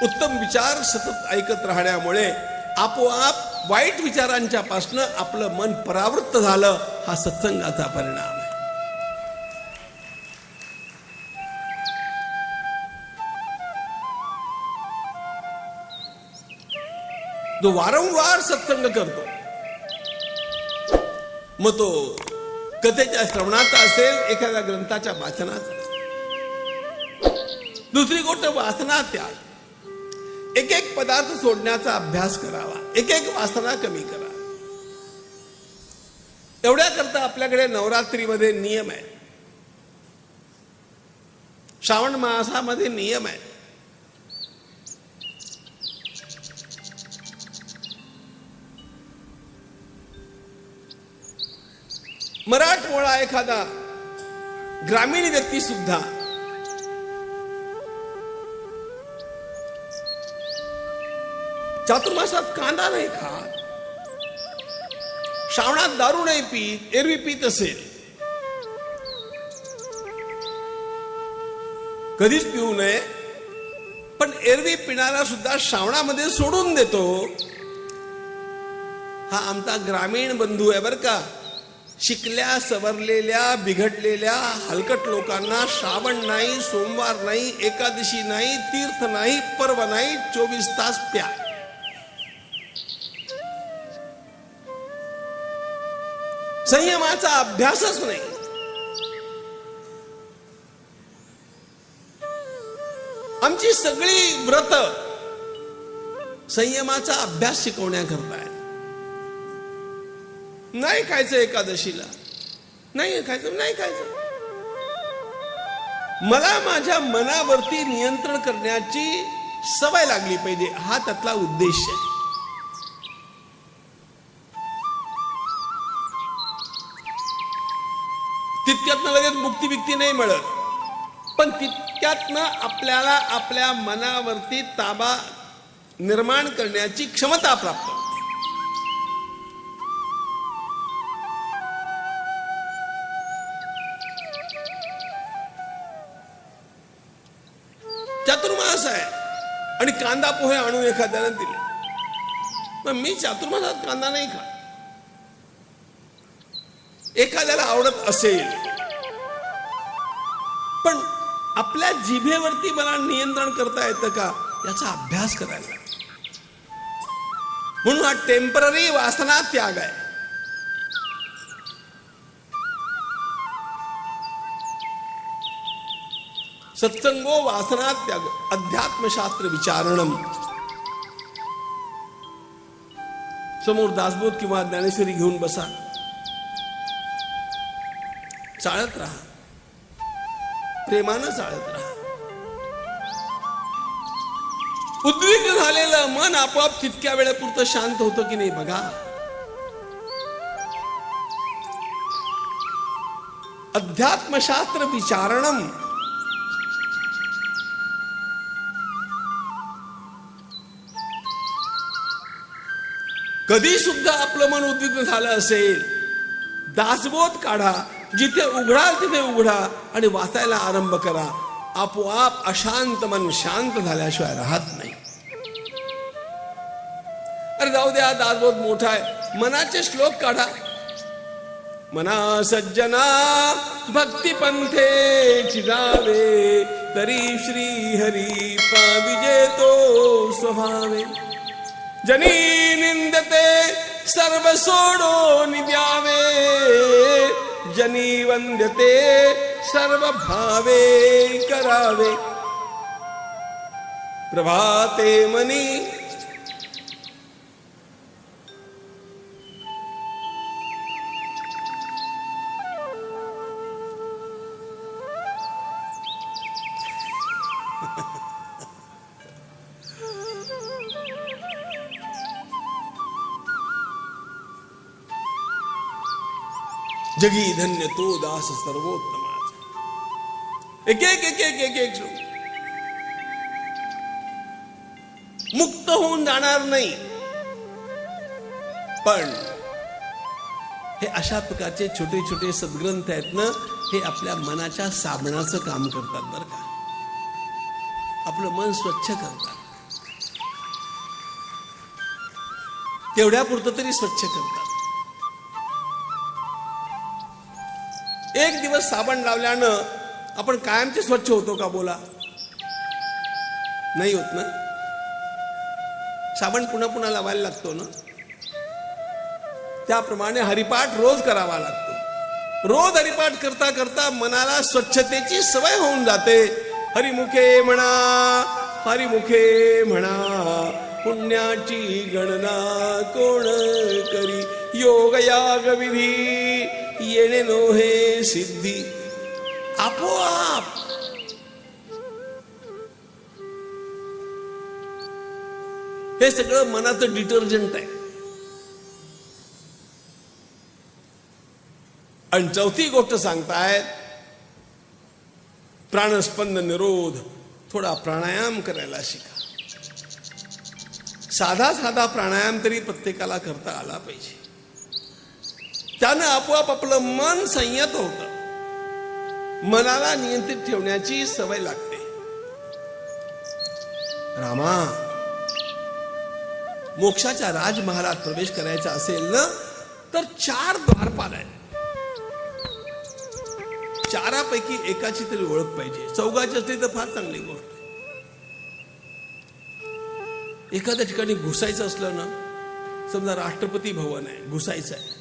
उत्तम विचार सतत ऐकत राहण्यामुळे आपोआप वाईट विचारांच्या पासनं आपलं मन परावृत्त झालं. हा सत्संगाचा परिणाम आहे. जो वारंवार सत्संग करतो, मग तो कथेच्या श्रवणाचा असेल, एखाद्या ग्रंथाच्या वाचनाचा असेल. दुसरी गोष्ट वासना त्याग. एक एक पदार्थ सोडण्याचा अभ्यास करावा, एक एक वासना कमी करा. एवढ्या करता आपल्याकडे नवरात्रीमध्ये नियम आहे, श्रावण मासामध्ये नियम आहे. मराठमोळा एखादा ग्रामीण व्यक्ती सुद्धा चातुर्मासात कांदा नाही खात, श्रावणात दारू नाही पीत, एरवी पीत असेल, कधीच पिऊ नये. पण एरवी पिणारा सुद्धा श्रावणामध्ये सोडून देतो. हा आमचा ग्रामीण बंधू आहे बरं का. शिकल्या सवरलेल्या बिघडलेल्या हलकट लोकांना श्रावण नाही, सोमवार नाही, एकादशी नाही, तीर्थ नाही, पर्व नाही, 24 तास प्या. संयमाचा अभ्यासच नाही. आमची सगळी व्रत संयमाचा अभ्यास शिकवण्याकरता आहे. नाही खायचं एकादशीला, नाही खायचं, नाही खायचं. मला माझ्या मनावरती नियंत्रण करण्याची सवय लागली पाहिजे, हा त्यातला उद्देश आहे. तितक्यातनं लगेच मुक्ती बिक्ती नाही मिळत, पण तितक्यातनं आपल्याला आपल्या मनावरती ताबा निर्माण करण्याची क्षमता प्राप्त होते. चातुर्मास आहे आणि कांदा पोहे आणून एखाद्याला दिले, पण मी चातुर्मासात कांदा नाही खात. एखाद्याला आवडत असेल, पण आपल्या जिभेवरती मला नियंत्रण करता येतं का याचा अभ्यास करायला. म्हणून हा टेम्पररी वासना त्याग आहे. सत्संगो वासना त्याग अध्यात्मशास्त्र विचारणम. समोर दासबोध किंवा ज्ञानेश्वरी घेऊन बसा, चाळत राहा, प्रेमानं चाळत राहा. उद्विग्न झालेलं मन आपोआप तितक्या वेळेपुरतं शांत होतं की नाही बघा. अध्यात्मशास्त्र विचारणम. कधी सुद्धा आपलं मन उद्विग्न झालं असेल, दासबोध काढा, जिथे उघडाल तिथे उघडा आणि वाचायला आरंभ करा. आपोआप अशांत मन शांत झाल्याशिवाय राहत नाही. अरे जाऊ द्या, दासबोध मोठा आहे, मनाचे श्लोक काढा. मना सज्जना भक्ती पंथे चिदावे, तरी श्री हरी पाविजेतो स्वभावे. जनी निंदते सर्व सोडो निद्यावे, जनी वंद्यते सर्व भावे करावे. प्रभाते मनी जगी धन्य तो दास सर्वोत्तमाचा. एक एक एक एक एक एक श्लोक. मुक्त होऊन जाणार नाही, पण हे अशा प्रकारचे छोटे छोटे सद्ग्रंथ आहेत ना, हे आपल्या मनाच्या साबणाचं काम करतात बरं का. आपलं मन स्वच्छ करतात, तेवढ्यापुरतं तरी स्वच्छ करतात. एक दिवस साबण लावल्यानं आपण कायमचे स्वच्छ होतो का बोला? नाही होत ना. साबण पुन्हा पुन्हा लावायला लागतो ना. त्याप्रमाणे हरिपाठ रोज करावा लागतो. रोज हरिपाठ करता करता मनाला स्वच्छतेची सवय होऊन जाते. हरिमुखे म्हणा, हरिमुखे म्हणा, पुण्याची गणना कोण करी. योग याग विधी येणे नोहे सिद्धी. आपोआप हे सगळं मनाचं डिटर्जंट आहे. आणि चौथी गोष्ट सांगतायत, प्राणस्पंद निरोध. थोडा प्राणायाम करायला शिका. साधा साधा प्राणायाम तरी प्रत्येकाला करता आला पाहिजे. त्यानं आपोआप आपलं मन संयत होतं, मनाला नियंत्रित ठेवण्याची सवय लागते. रामा, मोक्षाच्या राजमहालात प्रवेश करायचा असेल ना, तर 4 द्वारपाल आहेत. 4पैकी एकाची तरी ओळख पाहिजे. 4घाची असली तर फार चांगली गोष्ट. एखाद्या ठिकाणी घुसायचं असलं ना, समजा राष्ट्रपती भवन आहे, घुसायचं आहे,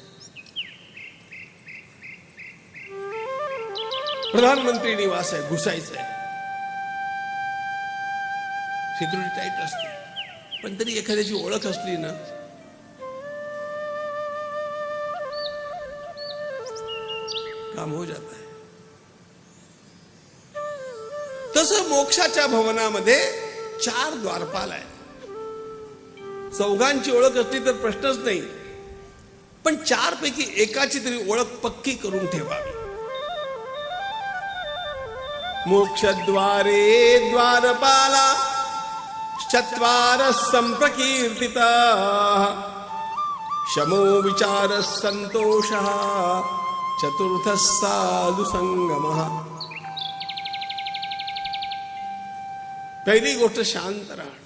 प्रधानमंत्री निवास आहे, घुसायचं आहे, सिक्युरिटी टाईट असते, पण तरी एखाद्याची ओळख असली ना, काम हो जाता है. तसं मोक्षाच्या भवनामध्ये 4 द्वारपाल आहेत. 4घांची ओळख असली तर प्रश्नच नाही, पण 4पैकी एकाची तरी ओळख पक्की करून ठेवावी. मोक्षद्वारे द्वारपाला 4 संप्रकीर्तिता. शमो विचार संतोष 4th साधु संगम. पहिली गोष्ट शांत राहणं.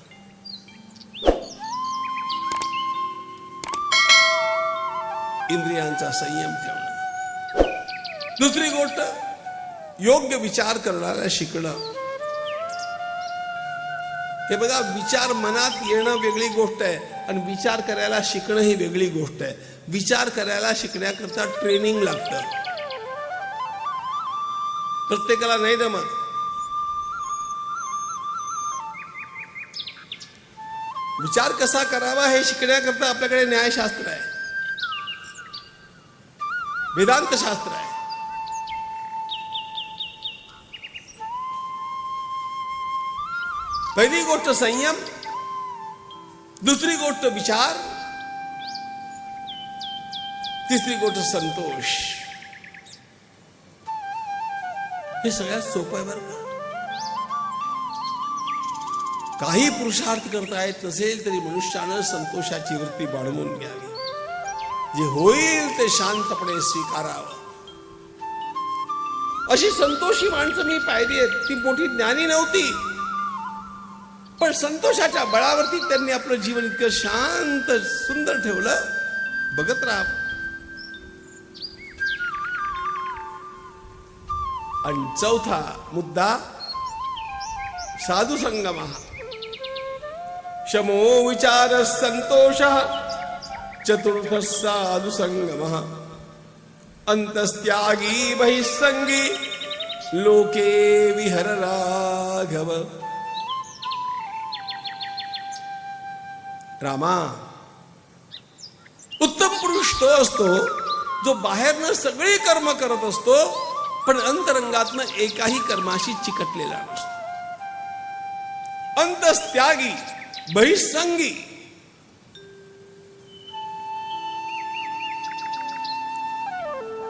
इंद्रियांचा संयम ठेवणं. दुसरी गोष्ट योग्य विचार करणारा शिकणं. हे बघा, विचार मनात येणं वेगळी गोष्ट आहे आणि विचार करायला शिकणं ही वेगळी गोष्ट आहे. विचार करायला शिकण्याकरता ट्रेनिंग लागतं. प्रत्येकाला नाही जमत. विचार कसा करावा हे शिकण्याकरता आपल्याकडे न्यायशास्त्र आहे, वेदांत शास्त्र आहे. पहिली गोष्ट संयम, दुसरी गोष्ट विचार, तिसरी गोष्ट संतोष. हे सगळ्यात सोपं आहे बरं का. काही पुरुषार्थ करता येत नसेल तरी मनुष्यानं संतोषाची वृत्ती बाळगून घ्यावी. जे होईल ते शांतपणे स्वीकारावं. अशी संतोषी माणसं मी पाहिली आहेत. ती मोठी ज्ञानी नव्हती, पण संतोषाच्या बळावरती त्यांनी आपलं जीवन इतकं शांत सुंदर ठेवलं. बघत राहा. आणि चौथा मुद्दा साधू संगम. शमो विचार संतोष. चतुर्थ साधु संगम. अंतस्त्यागी बहिसंगी लोके विहर राघव. रामा, उत्तम पुरुष तो असतो जो बाहेरनं सगळी कर्म करत असतो पण अंतरंगातनं एकाही कर्माशी चिकटलेला नसतो. अंतस्त्यागी बहिसंगी.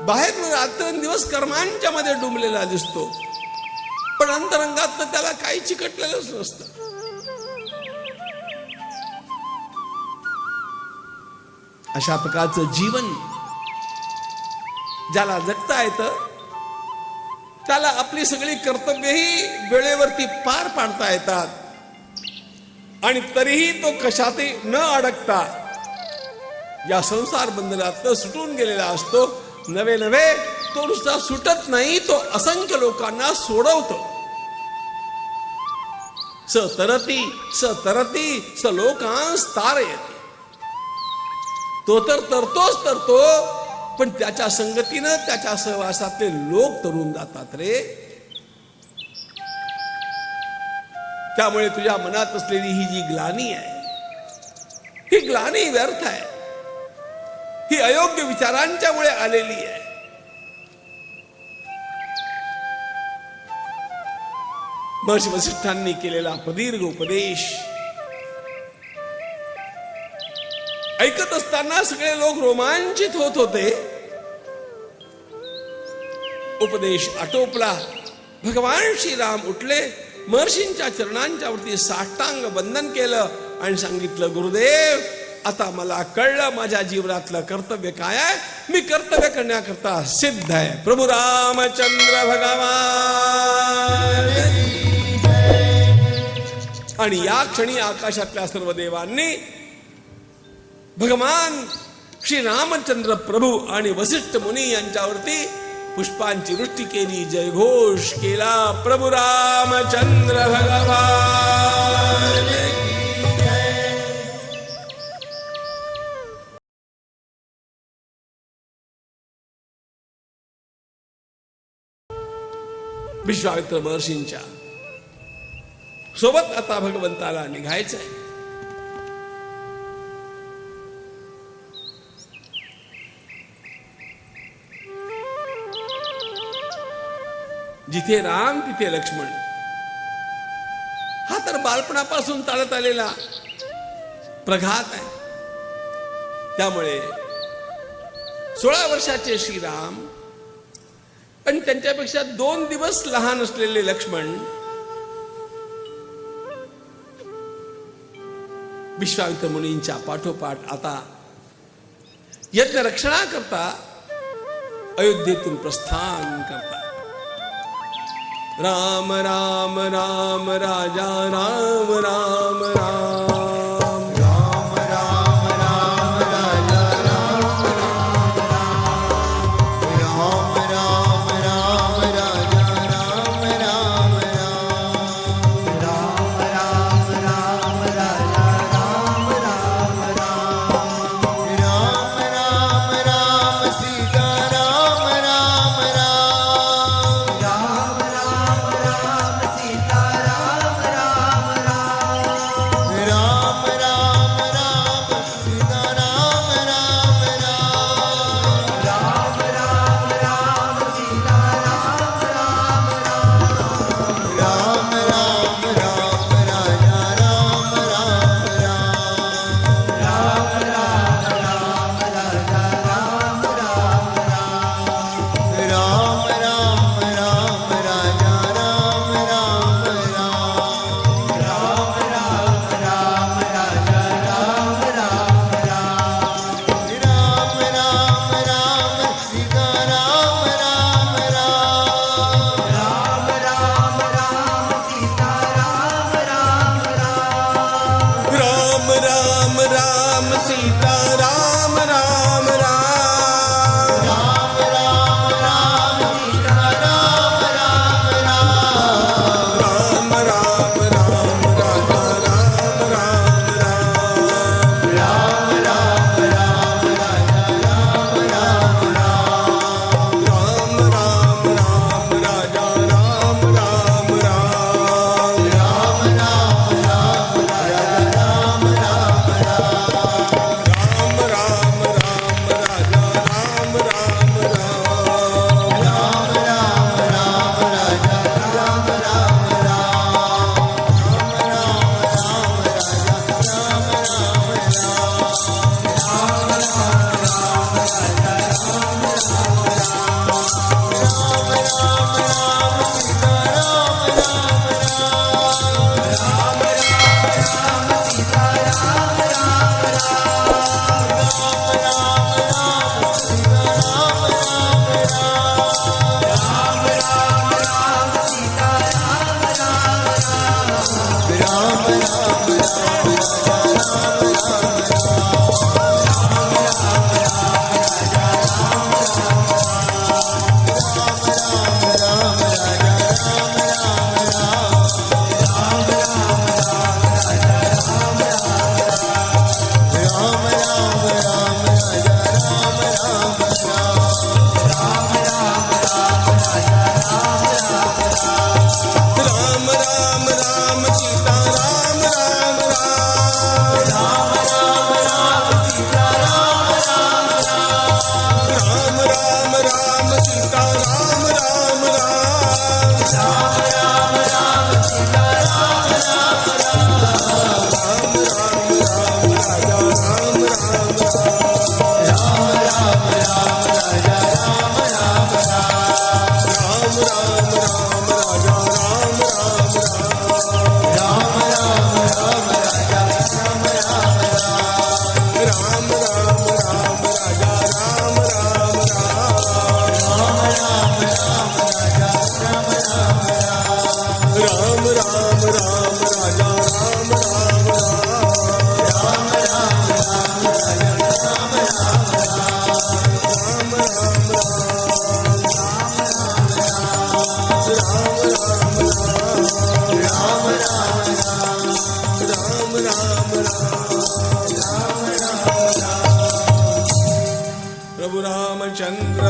बाहेरनं रात्रंदिवस कर्मांच्या मध्ये डुंबलेला दिसतो पण अंतरंगातनं त्याला काही चिकटलेलंच नसतं. अशा प्रकारचं जीवन ज्याला जगता येतं त्याला आपली सगळी कर्तव्यही वेळेवरती पार पाडता येतात आणि तरीही तो कशातही न अडकता या संसार बंधनात सुटून गेलेला असतो. नवे नवे तो नुसता सुटत नाही, तो असंख्य लोकांना सोडवतो. सतरती सतरती स लोकांस तारयति. तो तर तरतोच तरतो, पण त्याच्या संगतीनं त्याच्या सहवासातले लोक तरुण जातात रे. त्यामुळे तुझ्या मनात असलेली ही जी ग्लानी आहे, ही ग्लानी व्यर्थ आहे. ही अयोग्य विचारांच्या मुळे आलेली आहे. महर्षी वसिष्ठांनी केलेला प्रदीर्घ उपदेश ऐकत असताना सगळे लोक रोमांचित होत होते. उपदेश आटोपला. भगवान श्रीराम उठले, महर्षींच्या चरणांच्या वरती साष्टांग वंदन केलं आणि सांगितलं, गुरुदेव, आता मला कळलं माझ्या जीवनातलं कर्तव्य काय आहे. मी कर्तव्य करण्याकरता सिद्ध आहे. प्रभू रामचंद्र भगवान. आणि या क्षणी आकाशातल्या सर्व देवांनी भगवान श्री रामचंद्र प्रभू आणि वसिष्ठ मुनी यांच्यावरती पुष्पांची वृष्टी केली. जयघोष केला. प्रभू रामचंद्र भगवान. विश्वामित्र महर्षींच्या सोबत आता भगवंताला निघायचंय. जिथे राम तिथे लक्ष्मण. हा तर बालपणापासून चालत आलेला प्रघात आहे. त्यामुळे 16 वर्षाचे श्रीराम आणि त्यांच्यापेक्षा 2 दिवस लहान असलेले लक्ष्मण विश्वामित्र मुनींच्या पाठोपाठ आता यज्ञ रक्षणाकरता अयोध्येतून प्रस्थान करतात. राम राम राम राजा राम राम राम. राम राम राम राजा राम राम राम. राम राम राजा राम राम राम. राम राम राम राजा राम राम राम. राम राम राम सीता राम राम राम. राम राम राम सीता राम राम राम. राम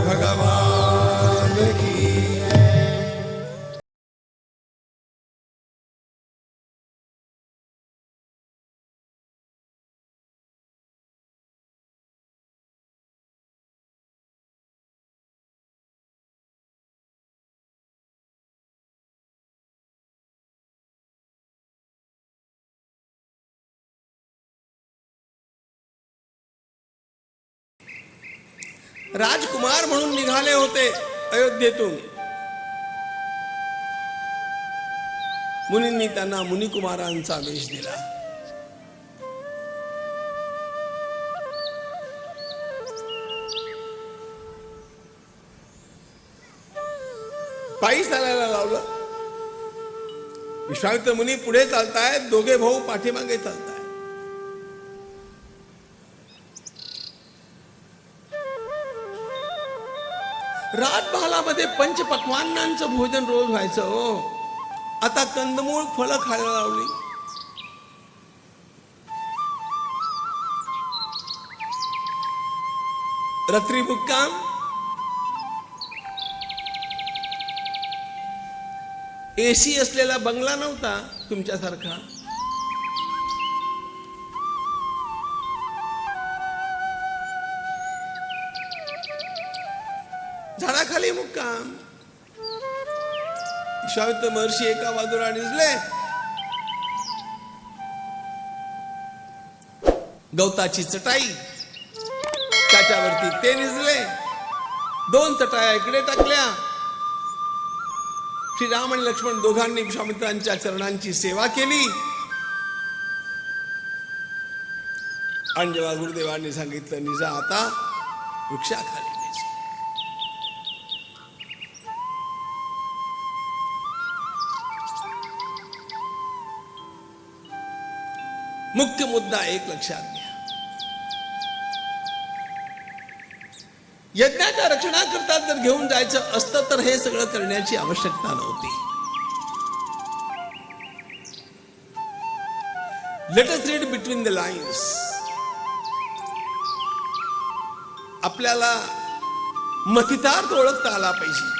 भगवान की राजकुमार म्हणून निघाले होते अयोध्येतून. मुनींनी त्यांना मुनिकुमारांचा वेश दिला. पायी चालायला लावलं. विश्वामित्र मुनी पुढे चालतायत, दोघे भाऊ पाठीमागे चालतायत. राजमहालामध्ये पंचपक्वान्नांचं भोजन रोज व्हायचं हो. आता कंदमूळ फळं खायला लावली. रात्री मुक्काम. एसी असलेला बंगला नव्हता तुमच्यासारखा. झाडाखाली मुक्काम. विश्वामित्र महर्षी एका बाजूला निजले. गवताची चटाई, त्याच्यावरती ते निजले. 2 चटाया इकडे टाकल्या. श्रीराम आणि लक्ष्मण दोघांनी विश्वामित्रांच्या चरणांची सेवा केली. आणि जेव्हा गुरुदेवांनी सांगितलं निजा आता वृक्षाखाली, मुख्य मुद्दा एक लक्षात घ्या. यज्ञाच्या रक्षणाकरता जर घेऊन जायचं असतं तर हे सगळं करण्याची आवश्यकता नव्हती. Let us read between the lines. आपल्याला मथितार्थ ओळखता आला पाहिजे.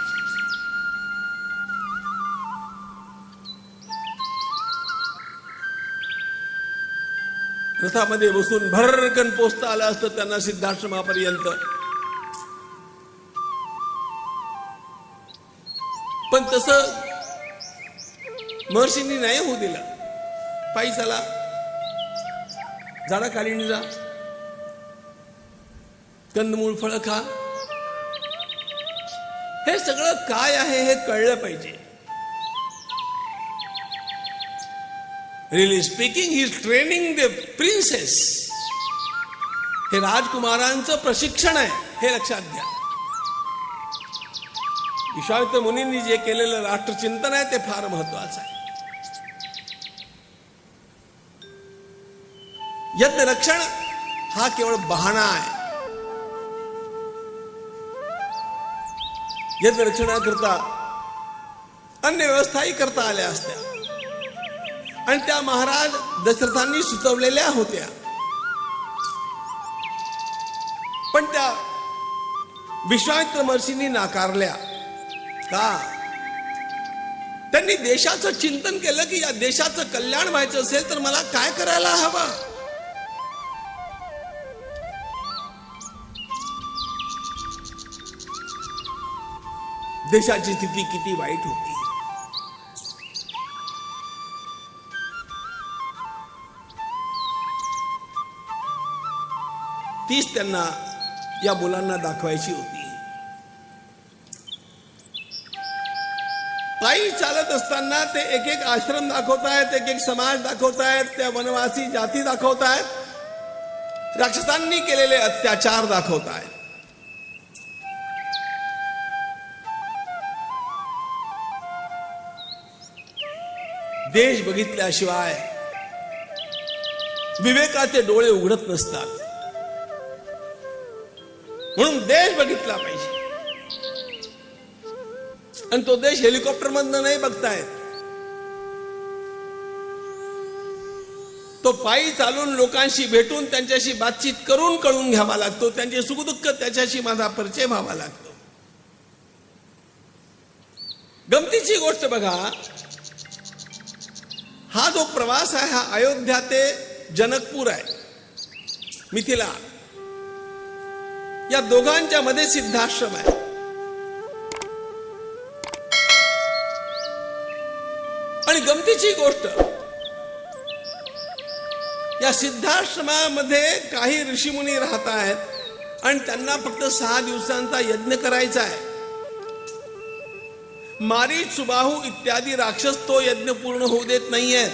रथामध्ये बसून भरकन पोचता आलं असतं त्यांना सिद्धाश्रमापर्यंत. पण तसं महर्षींनी नाही होऊ दिलं. पायी चला, झाडाखाली जा, कंदमूळ फळं खा. हे सगळं काय आहे हे कळलं पाहिजे. Really speaking he is training the princess. हे राजकुमारांचं प्रशिक्षण आहे, हे लक्षात घ्या. विश्वामित्र मुनींनी जे केलेलं राष्ट्रचिंतन आहे ते फार महत्वाचं आहे. यज्ञ रक्षण हा केवळ बहाणा आहे. यज्ञ रक्षणाकरता अन्य व्यवस्थाही करता आल्या असत्या आणि त्या महाराज दशरथांनी सुचवलेल्या होत्या. पण त्या विश्वामित्र महर्षींनी नाकारल्या. का? त्यांनी देशाचं चिंतन केलं की या देशाचं कल्याण व्हायचं असेल तर मला काय करायला हवं. देशाची स्थिती किती वाईट होती. तीच त्यांना या मुलांना दाखवायची होती. पायी चालत असताना ते एक एक आश्रम दाखवतायत, एक एक समाज दाखवतायत, त्या वनवासी जाती दाखवतायत, राक्षसांनी केलेले अत्याचार दाखवतायत. देश बघितल्याशिवाय विवेकाचे डोळे उघडत नसतात. म्हणून देश बघितला पाहिजे. आणि तो देश हेलिकॉप्टर मधनं नाही बघतायत. तो पायी चालून लोकांशी भेटून त्यांच्याशी बातचीत करून कळून घ्यावा लागतो. त्यांचे सुखदुःख त्याच्याशी माझा परिचय व्हावा लागतो. गमतीची गोष्ट बघा, हा जो प्रवास आहे हा अयोध्या ते जनकपूर आहे, मिथिला, या दोघांच्या मध्ये सिद्धाश्रम आहे. आणि गमतीची गोष्ट, या सिद्धाश्रमामध्ये काही ऋषीमुनी राहत आहेत आणि त्यांना फक्त 6 दिवसांचा यज्ञ करायचा आहे. मारीच, सुबाहू इत्यादी राक्षस तो यज्ञ पूर्ण होऊ देत नाहीयेत.